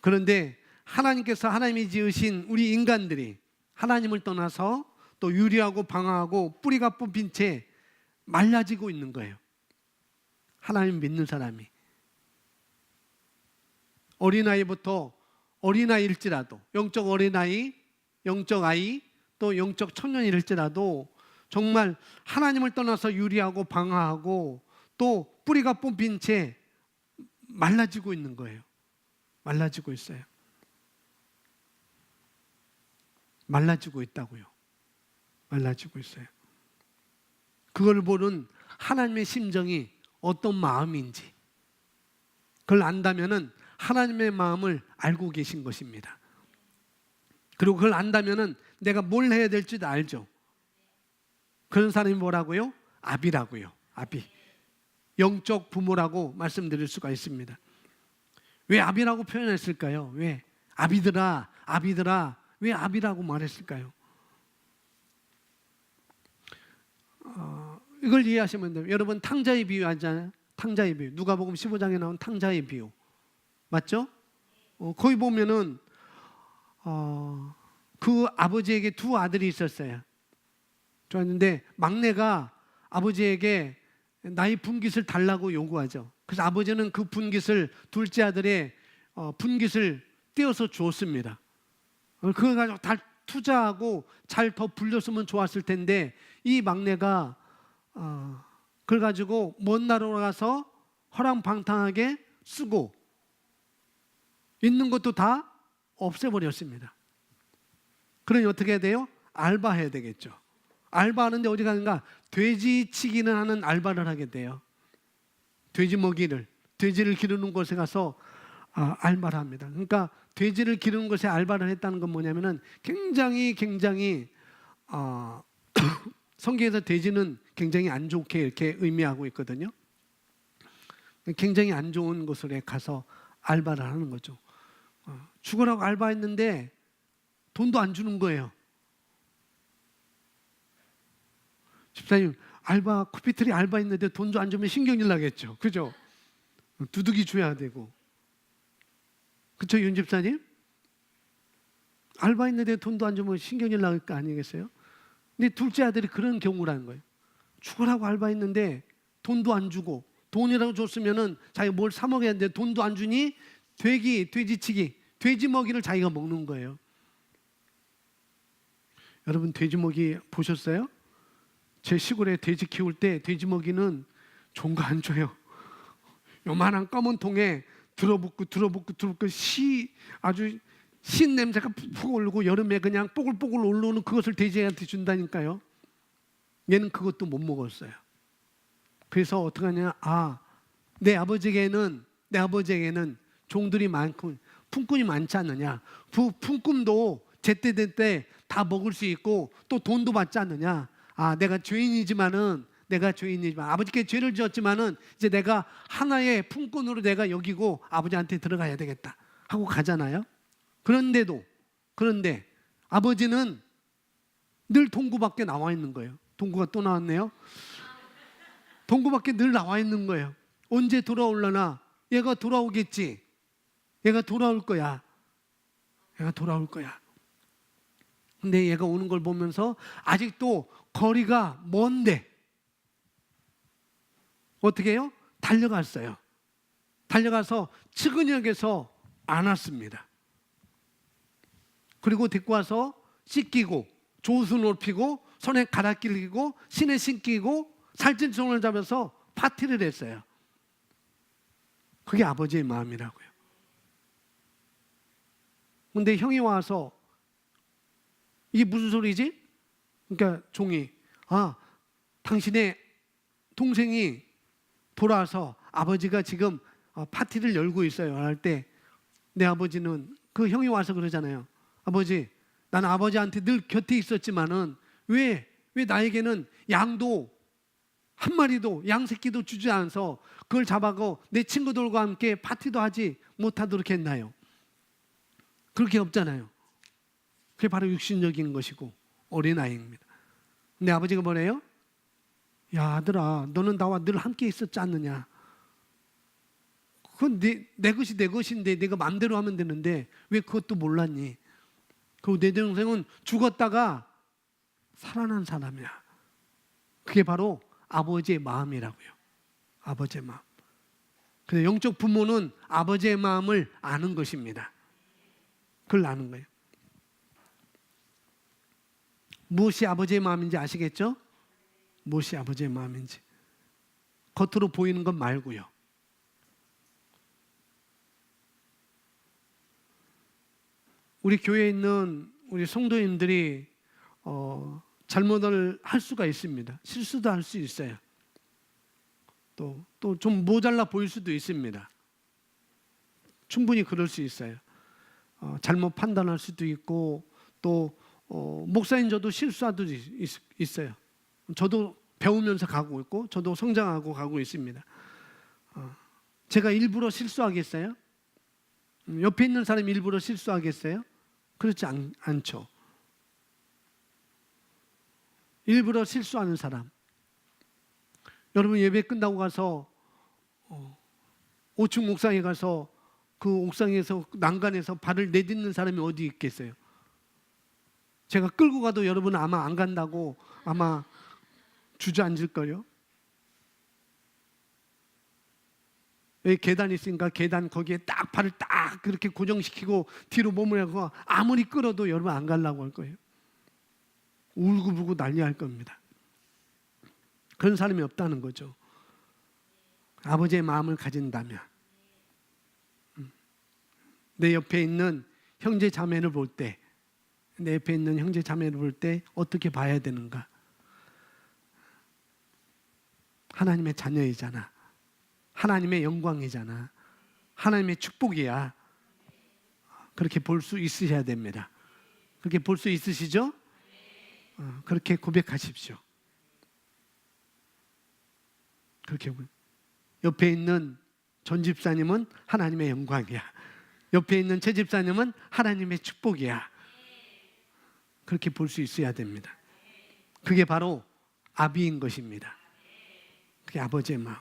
그런데 하나님께서 하나님이 지으신 우리 인간들이 하나님을 떠나서 또 유리하고 방황하고 뿌리가 뽑힌 채 말라지고 있는 거예요. 하나님 믿는 사람이. 어린아이부터 어린아이일지라도 영적 어린아이, 영적 아이, 또 영적 청년일지라도 정말 하나님을 떠나서 유리하고 방황하고 또 뿌리가 뽑힌 채 말라지고 있는 거예요. 말라지고 있어요. 말라지고 있다고요. 말라지고 있어요. 그걸 보는 하나님의 심정이 어떤 마음인지 그걸 안다면은 하나님의 마음을 알고 계신 것입니다. 그리고 그걸 안다면은 내가 뭘 해야 될지도 알죠. 그런 사람이 뭐라고요? 아비라고요. 아비. 영적 부모라고 말씀드릴 수가 있습니다. 왜 아비라고 표현했을까요? 왜? 아비들아, 아비들아. 왜 아비라고 말했을까요? 이걸 이해하시면 돼요. 여러분 탕자의 비유 하잖아요. 탕자의 비유. 누가복음 15장에 나온 탕자의 비유. 맞죠? 거기 보면은 그 아버지에게 두 아들이 있었어요. 좋았는데 막내가 아버지에게 나의 분깃을 달라고 요구하죠. 그래서 아버지는 그 분깃을 둘째 아들의 분깃을 떼어서 주었습니다. 그걸 가지고 다 투자하고 잘 더 불렸으면 좋았을 텐데 이 막내가 그걸 가지고 먼 나라로 가서 허랑방탕하게 쓰고 있는 것도 다 없애버렸습니다. 그러니 어떻게 해야 돼요? 알바해야 되겠죠. 알바하는데 어디 가는가? 돼지치기는 하는 알바를 하게 돼요. 돼지 먹이를, 돼지를 기르는 곳에 가서 알바를 합니다. 그러니까 돼지를 기르는 곳에 알바를 했다는 건 뭐냐면은 굉장히 성경에서 돼지는 굉장히 안 좋게 이렇게 의미하고 있거든요. 굉장히 안 좋은 곳에 가서 알바를 하는 거죠. 죽으라고 알바했는데 돈도 안 주는 거예요. 집사님, 알바, 코피틀이 알바했는데 돈도 안 주면 신경질 나겠죠. 그죠? 두둑이 줘야 되고. 그쵸, 윤 집사님? 알바했는데 돈도 안 주면 신경질 나을 거 아니겠어요? 근데 둘째 아들이 그런 경우라는 거예요. 죽으라고 알바했는데 돈도 안 주고, 돈이라고 줬으면은 자기가 뭘 사 먹어야 하는데 돈도 안 주니 돼지치기, 돼지 먹이를 자기가 먹는 거예요. 여러분 돼지 먹이 보셨어요? 제 시골에 돼지 키울 때 돼지 먹이는 좋은 거 안 줘요. 요만한 검은 통에 들어붙고 아주 신 냄새가 푹 올르고 여름에 그냥 뽀글뽀글 올라오는 그것을 돼지한테 준다니까요. 얘는 그것도 못 먹었어요. 그래서 어떻게 하냐? 내 아버지에게는 종들이 많고 품꾼이 많지 않느냐? 품꾼도 제때제때 다 먹을 수 있고 또 돈도 받지 않느냐? 내가 죄인이지만 아버지께 죄를 지었지만은 이제 내가 하나의 품꾼으로 내가 여기고 아버지한테 들어가야 되겠다 하고 가잖아요. 그런데 아버지는 늘 동구 밖에 나와 있는 거예요. 동구가 또 나왔네요. 동굴 밖에 늘 나와 있는 거예요. 언제 돌아올려나? 얘가 돌아오겠지. 얘가 돌아올 거야. 얘가 돌아올 거야. 근데 얘가 오는 걸 보면서 아직도 거리가 먼데 어떻게 해요? 달려갔어요. 달려가서 측은역에서 안았습니다. 그리고 데리고 와서 씻기고 조수 높이고 손에 가락 끼고 신에 신기고 살찐송을 잡아서 파티를 했어요. 그게 아버지의 마음이라고요. 근데 형이 와서 이게 무슨 소리지? 그러니까 종이 당신의 동생이 돌아와서 아버지가 지금 파티를 열고 있어요. 할 때 내 아버지는 그 형이 와서 그러잖아요. 아버지, 나는 아버지한테 늘 곁에 있었지만은 왜 나에게는 양도 한 마리도 양 새끼도 주지 않아서 그걸 잡아고 내 친구들과 함께 파티도 하지 못하도록 했나요? 그렇게 없잖아요. 그게 바로 육신적인 것이고 어린아이입니다. 근데 아버지가 뭐래요? 야 아들아, 너는 나와 늘 함께 있었지 않느냐? 그건 내 것이 내 것인데 내가 마음대로 하면 되는데 왜 그것도 몰랐니? 그리고 내 동생은 죽었다가 살아난 사람이야. 그게 바로 아버지의 마음이라고요. 아버지의 마음. 근데 영적 부모는 아버지의 마음을 아는 것입니다. 그걸 아는 거예요. 무엇이 아버지의 마음인지 아시겠죠? 무엇이 아버지의 마음인지. 겉으로 보이는 것 말고요. 우리 교회에 있는 우리 성도님들이 잘못을 할 수가 있습니다. 실수도 할 수 있어요. 또 좀 모자라 보일 수도 있습니다. 충분히 그럴 수 있어요. 잘못 판단할 수도 있고 또 목사인 저도 실수할 수도 있어요. 저도 배우면서 가고 있고 저도 성장하고 가고 있습니다. 제가 일부러 실수하겠어요? 옆에 있는 사람이 일부러 실수하겠어요? 그렇지 않죠. 일부러 실수하는 사람. 여러분 예배 끝나고 가서 5층 옥상에 가서 그 옥상에서 난간에서 발을 내딛는 사람이 어디 있겠어요? 제가 끌고 가도 여러분은 아마 안 간다고 아마 주저앉을걸요? 여기 계단이 있으니까 계단 거기에 딱 발을 딱 그렇게 고정시키고 뒤로 몸을 하고 아무리 끌어도 여러분 안 가려고 할 거예요. 울고불고 난리할 겁니다. 그런 사람이 없다는 거죠. 아버지의 마음을 가진다면 내 옆에 있는 형제 자매를 볼 때, 내 옆에 있는 형제 자매를 볼 때 어떻게 봐야 되는가? 하나님의 자녀이잖아. 하나님의 영광이잖아. 하나님의 축복이야. 그렇게 볼 수 있으셔야 됩니다. 그렇게 볼 수 있으시죠? 그렇게 고백하십시오. 그렇게 옆에 있는 전 집사님은 하나님의 영광이야. 옆에 있는 최 집사님은 하나님의 축복이야. 그렇게 볼 수 있어야 됩니다. 그게 바로 아비인 것입니다. 그게 아버지의 마음.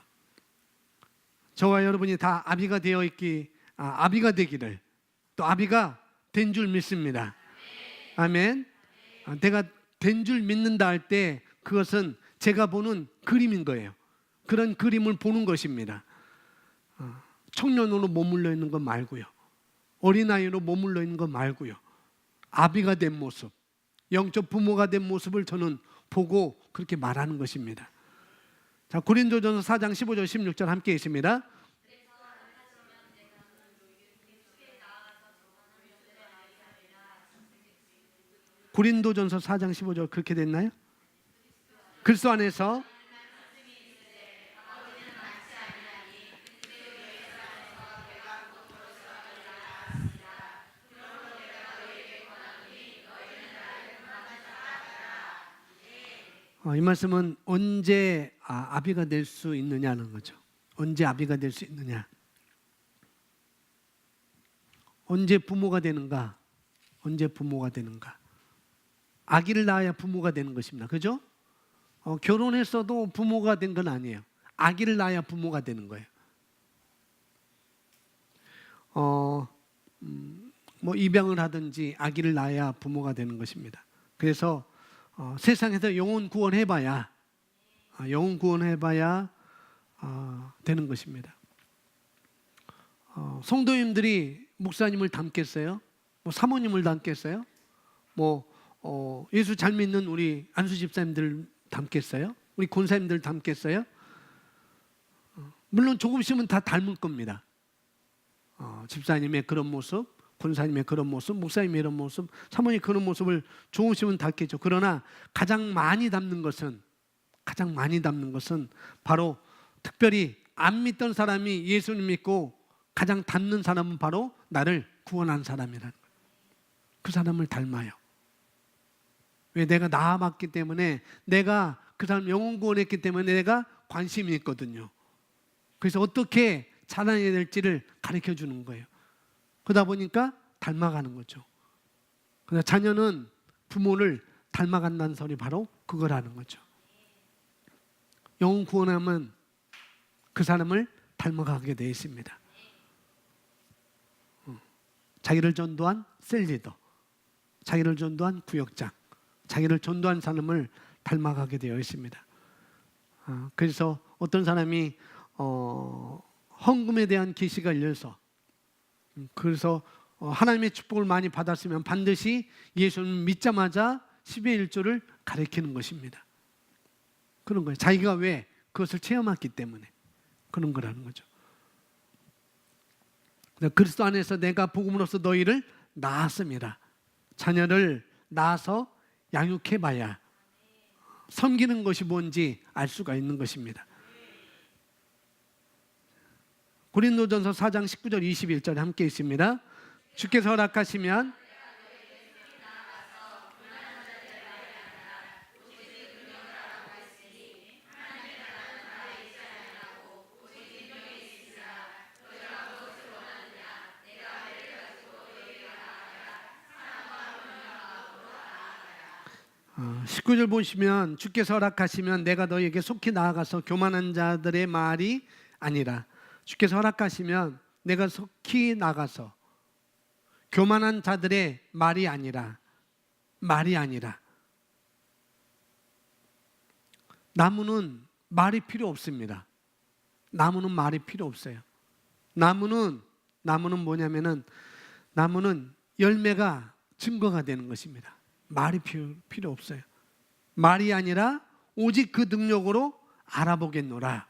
저와 여러분이 다 아비가 되어 아비가 되기를, 또 아비가 된 줄 믿습니다. 아멘. 내가 된 줄 믿는다 할 때 그것은 제가 보는 그림인 거예요. 그런 그림을 보는 것입니다. 청년으로 머물러 있는 것 말고요. 어린아이로 머물러 있는 것 말고요. 아비가 된 모습, 영적 부모가 된 모습을 저는 보고 그렇게 말하는 것입니다. 자, 고린도전서 4장 15절 16절 함께 있습니다. 고린도전서 4장 15절 그렇게 됐나요? 그리스도 안에서 이 말씀은 언제 아비가 될 수 있느냐는 거죠. 언제 아비가 될 수 있느냐. 언제 부모가 되는가? 언제 부모가 되는가? 아기를 낳아야 부모가 되는 것입니다. 그죠? 결혼했어도 부모가 된 건 아니에요. 아기를 낳아야 부모가 되는 거예요. 뭐 입양을 하든지 아기를 낳아야 부모가 되는 것입니다. 그래서 세상에서 영혼 구원해봐야 되는 것입니다. 성도님들이 목사님을 닮겠어요? 뭐 사모님을 닮겠어요? 뭐 예수 잘 믿는 우리 안수 집사님들 닮겠어요? 우리 권사님들 닮겠어요? 물론 조금씩은 다 닮을 겁니다. 집사님의 그런 모습, 권사님의 그런 모습, 목사님의 이런 모습, 사모님의 그런 모습을 조금씩은 닮겠죠. 그러나 가장 많이 닮는 것은 바로 특별히 안 믿던 사람이 예수님 믿고 가장 닮는 사람은 바로 나를 구원한 사람이라는 거예요. 그 사람을 닮아요. 왜? 내가 낳아봤기 때문에, 내가 그 사람 영혼 구원했기 때문에 내가 관심이 있거든요. 그래서 어떻게 자라야 될지를 가르쳐 주는 거예요. 그러다 보니까 닮아가는 거죠. 그래서 자녀는 부모를 닮아간다는 소리, 바로 그거라는 거죠. 영혼 구원하면 그 사람을 닮아가게 되어 있습니다. 자기를 전도한 셀리더, 자기를 전도한 구역장, 자기를 전도한 사람을 닮아가게 되어 있습니다. 그래서 어떤 사람이 헌금에 대한 계시가 열려서, 그래서 하나님의 축복을 많이 받았으면 반드시 예수님 믿자마자 10의 1조를 가리키는 것입니다. 그런 거예요. 자기가 왜? 그것을 체험했기 때문에 그런 거라는 거죠. 그리스도 안에서 내가 복음으로써 너희를 낳았습니다. 자녀를 낳아서 양육해봐야 섬기는 것이 뭔지 알 수가 있는 것입니다. 고린도전서 4장 19절 21절에 함께 있습니다. 주께서 허락하시면 어, 19절 보시면 주께서 허락하시면 내가 너희에게 속히 나아가서 교만한 자들의 말이 아니라, 주께서 허락하시면 내가 속히 나가서 교만한 자들의 말이 아니라 나무는 말이 필요 없습니다. 나무는 말이 필요 없어요. 나무는 뭐냐면은, 나무는 열매가 증거가 되는 것입니다. 말이 필요 없어요. 말이 아니라 오직 그 능력으로 알아보겠노라.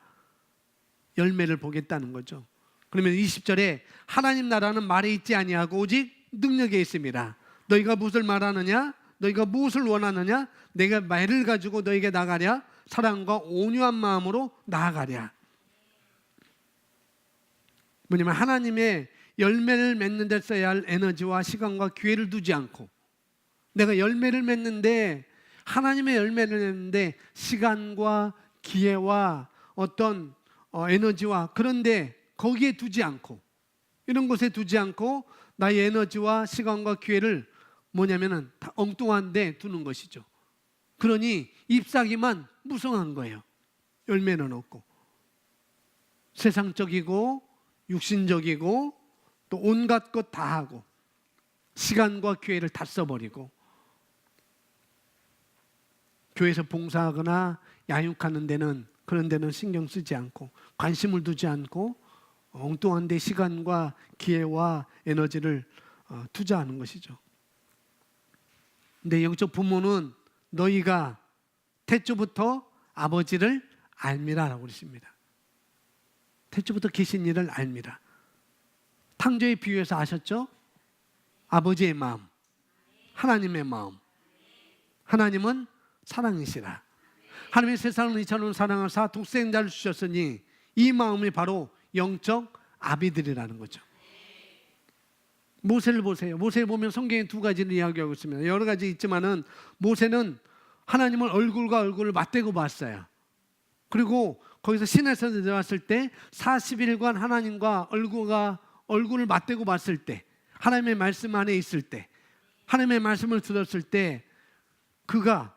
열매를 보겠다는 거죠. 그러면 20절에 하나님 나라는 말에 있지 아니하고 오직 능력에 있습니다. 너희가 무엇을 말하느냐? 너희가 무엇을 원하느냐? 내가 말을 가지고 너희에게 나가랴. 사랑과 온유한 마음으로 나아가랴. 뭐냐면 하나님의 열매를 맺는 데 써야 할 에너지와 시간과 기회를 두지 않고, 내가 열매를 맺는데, 하나님의 열매를 맺는데 시간과 기회와 어떤 에너지와, 그런데 거기에 두지 않고, 이런 곳에 두지 않고 나의 에너지와 시간과 기회를 뭐냐면은 다 엉뚱한 데 두는 것이죠. 그러니 잎사귀만 무성한 거예요. 열매는 없고, 세상적이고 육신적이고 또 온갖 것 다 하고 시간과 기회를 다 써버리고, 교회에서 봉사하거나 양육하는 데는, 그런 데는 신경 쓰지 않고 관심을 두지 않고 엉뚱한 데 시간과 기회와 에너지를 투자하는 것이죠. 근데 영적 부모는 너희가 태초부터 아버지를 알미라라고 그랬습니다. 태초부터 계신 이를 알미라. 탕조의 비유에서 아셨죠? 아버지의 마음, 하나님의 마음. 하나님은 사랑이시라. 하나님의 세상을 이처럼 사랑하사 독생자를 주셨으니 이 마음이 바로 영적 아비들이라는 거죠. 모세를 보세요. 모세를 보면 성경에 두 가지를 이야기하고 있습니다. 여러 가지 있지만은 모세는 하나님을 얼굴과 얼굴을 맞대고 봤어요. 그리고 거기서 시내에서 내려왔을 때 40일간 하나님과 얼굴을 맞대고 봤을 때, 하나님의 말씀 안에 있을 때, 하나님의 말씀을 들었을 때 그가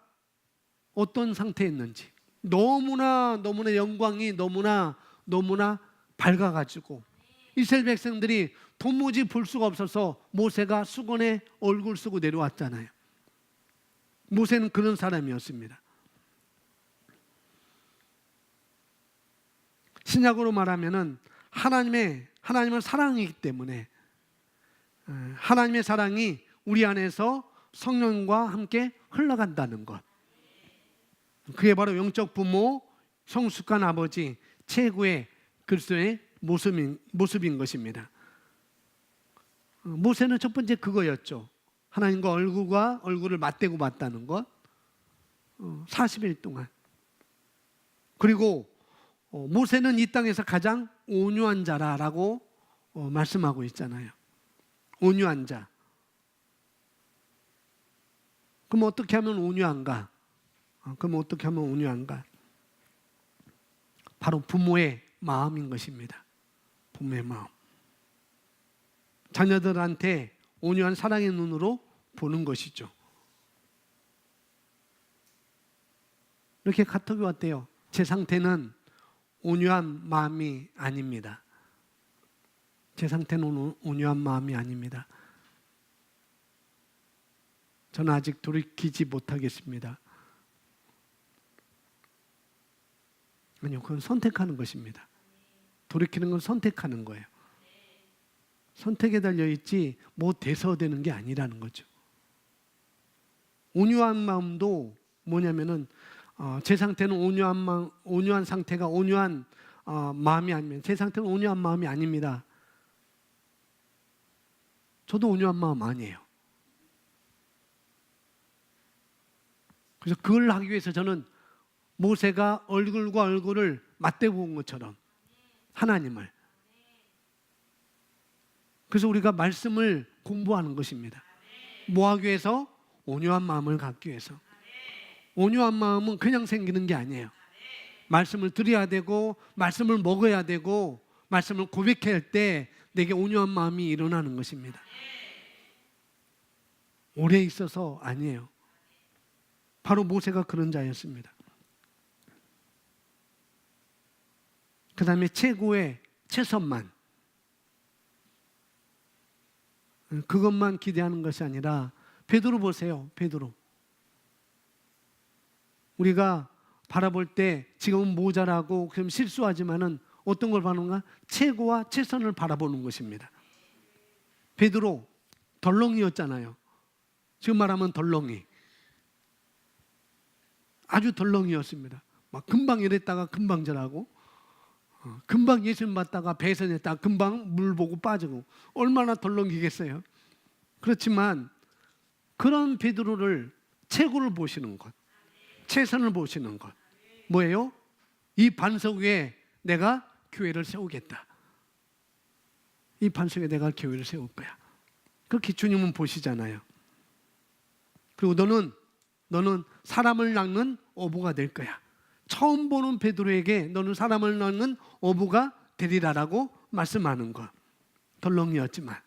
어떤 상태였는지, 너무나 영광이 너무나 밝아가지고 이스라엘 백성들이 도무지 볼 수가 없어서 모세가 수건에 얼굴 쓰고 내려왔잖아요. 모세는 그런 사람이었습니다. 신약으로 말하면은 하나님은 사랑이기 때문에 하나님의 사랑이 우리 안에서 성령과 함께 흘러간다는 것, 그게 바로 영적 부모, 성숙한 아버지, 최고의 그리스도의 모습인 것입니다. 모세는 첫 번째 그거였죠. 하나님과 얼굴을 맞대고 봤다는 것, 40일 동안. 그리고 모세는 이 땅에서 가장 온유한 자라고 말씀하고 있잖아요. 온유한 자. 그럼 어떻게 하면 온유한가? 바로 부모의 마음인 것입니다. 부모의 마음. 자녀들한테 온유한 사랑의 눈으로 보는 것이죠. 이렇게 카톡이 왔대요. 제 상태는 온유한 마음이 아닙니다. 제 상태는 온유한 마음이 아닙니다. 저는 아직 돌이키지 못하겠습니다. 아니요, 그건 선택하는 것입니다. 돌이키는 건 선택하는 거예요. 선택에 달려있지 뭐 돼서 되는 게 아니라는 거죠. 온유한 마음도 뭐냐면은 제 상태는 온유한 상태가 온유한 마음이 아니면 제 상태는 온유한 마음이 아닙니다. 저도 온유한 마음 아니에요. 그래서 그걸 하기 위해서 저는 모세가 얼굴과 얼굴을 맞대고 온 것처럼 하나님을, 그래서 우리가 말씀을 공부하는 것입니다. 뭐 하기 위해서? 온유한 마음을 갖기 위해서. 온유한 마음은 그냥 생기는 게 아니에요. 말씀을 드려야 되고 말씀을 먹어야 되고 말씀을 고백해야 할 때 내게 온유한 마음이 일어나는 것입니다. 오래 있어서 아니에요. 바로 모세가 그런 자였습니다. 그 다음에 최고의 최선만, 그것만 기대하는 것이 아니라 베드로 보세요. 베드로. 우리가 바라볼 때 지금은 모자라고 그럼 실수하지만은 어떤 걸 바라는가? 최고와 최선을 바라보는 것입니다. 베드로 덜렁이였잖아요. 지금 말하면 덜렁이. 아주 덜렁이였습니다. 막 금방 이랬다가 금방 절하고, 금방 예수님 받다가 배선했다가 금방 물 보고 빠지고, 얼마나 덜렁이겠어요. 그렇지만 그런 베드로를 최고를 보시는 것, 최선을 보시는 것, 뭐예요? 이 반석 위에 내가 교회를 세우겠다. 이 반석 위에 내가 교회를 세울 거야. 그렇게 주님은 보시잖아요. 그리고 너는 사람을 낚는 어부가 될 거야. 처음 보는 베드로에게 너는 사람을 낚는 어부가 되리라라고 말씀하는 것. 덜렁이었지만.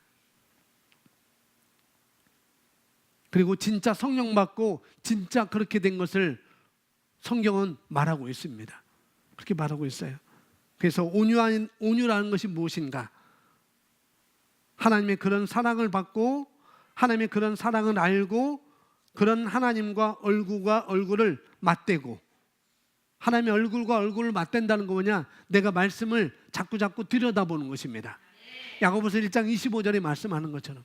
그리고 진짜 성령 받고 진짜 그렇게 된 것을 성경은 말하고 있습니다. 그렇게 말하고 있어요. 그래서 온유라는 것이 무엇인가? 하나님의 그런 사랑을 받고 하나님의 그런 사랑을 알고 그런 하나님과 얼굴을 맞대고, 하나님의 얼굴과 얼굴을 맞댄다는 거 뭐냐? 내가 말씀을 자꾸 들여다보는 것입니다. 야고보서 1장 25절에 말씀하는 것처럼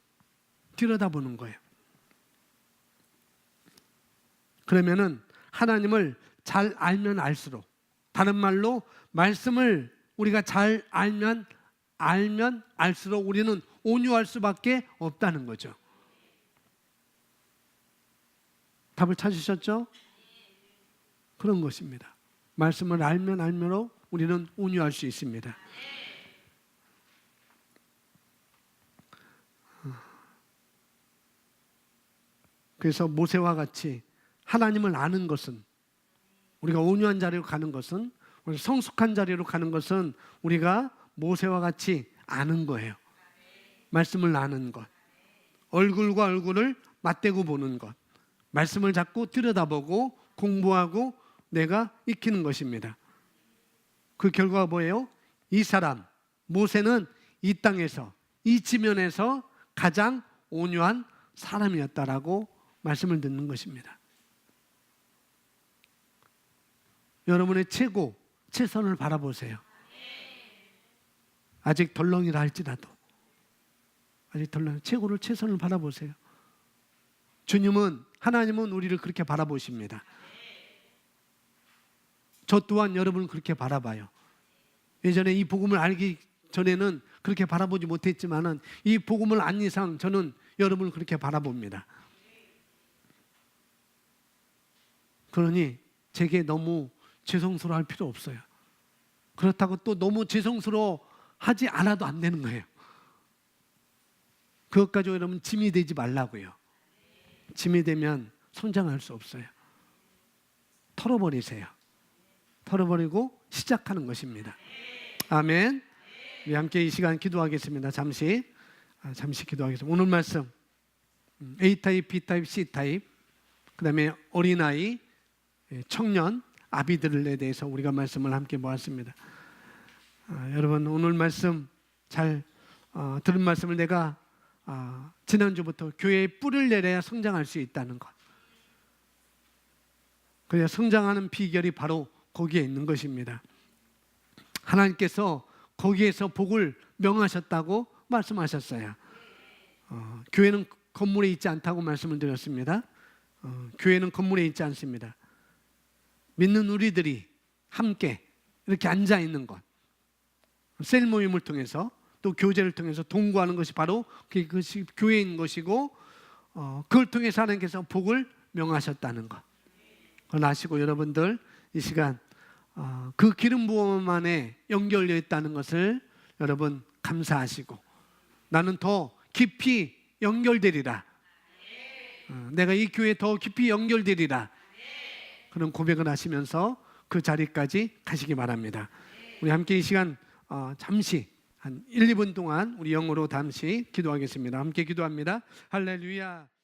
들여다보는 거예요. 그러면은 하나님을 잘 알면 알수록, 다른 말로 말씀을 우리가 잘 알면 알수록 우리는 온유할 수밖에 없다는 거죠. 답을 찾으셨죠? 그런 것입니다. 말씀을 알면 알므로 우리는 온유할 수 있습니다. 그래서 모세와 같이 하나님을 아는 것은, 우리가 온유한 자리로 가는 것은, 우리가 성숙한 자리로 가는 것은 우리가 모세와 같이 아는 거예요. 말씀을 아는 것, 얼굴과 얼굴을 맞대고 보는 것, 말씀을 자꾸 들여다보고 공부하고 내가 익히는 것입니다. 그 결과가 뭐예요? 이 사람 모세는 이 땅에서, 이 지면에서 가장 온유한 사람이었다라고 말씀을 듣는 것입니다. 여러분의 최고, 최선을 바라보세요. 아직 덜렁이라 할지라도 아직 덜렁이, 최고를, 최선을 바라보세요. 주님은, 하나님은 우리를 그렇게 바라보십니다. 저 또한 여러분을 그렇게 바라봐요. 예전에 이 복음을 알기 전에는 그렇게 바라보지 못했지만은 이 복음을 안 이상 저는 여러분을 그렇게 바라봅니다. 그러니 제게 너무 죄송스러워할 필요 없어요. 그렇다고 또 너무 죄송스러워하지 않아도 안 되는 거예요. 그것 가지고 여러분 짐이 되지 말라고요. 짐이 되면 성장할 수 없어요. 털어버리세요. 털어버리고 시작하는 것입니다. 아멘. 우리 함께 이 시간 기도하겠습니다. 잠시 기도하겠습니다. 오늘 말씀 A타입, B타입, C타입, 그 다음에 어린아이, 청년, 아비들에 대해서 우리가 말씀을 함께 보았습니다. 여러분 오늘 말씀 잘 들은 말씀을 내가 지난주부터 교회에 뿌리를 내려야 성장할 수 있다는 것, 그래야 성장하는 비결이 바로 거기에 있는 것입니다. 하나님께서 거기에서 복을 명하셨다고 말씀하셨어요. 교회는 건물에 있지 않다고 말씀을 드렸습니다. 교회는 건물에 있지 않습니다. 믿는 우리들이 함께 이렇게 앉아 있는 것, 셀 모임을 통해서 또 교제를 통해서 동거하는 것이 바로 그것이 교회인 것이고, 그걸 통해서 하나님께서 복을 명하셨다는 것, 그걸 아시고 여러분들 이 시간 그 기름 부음 안에 연결되어 있다는 것을 여러분 감사하시고, 나는 더 깊이 연결되리라, 내가 이 교회에 더 깊이 연결되리라, 그런 고백을 하시면서 그 자리까지 가시기 바랍니다. 우리 함께 이 시간 잠시 한 1, 2분 동안 우리 영어로 잠시 기도하겠습니다. 함께 기도합니다. 할렐루야.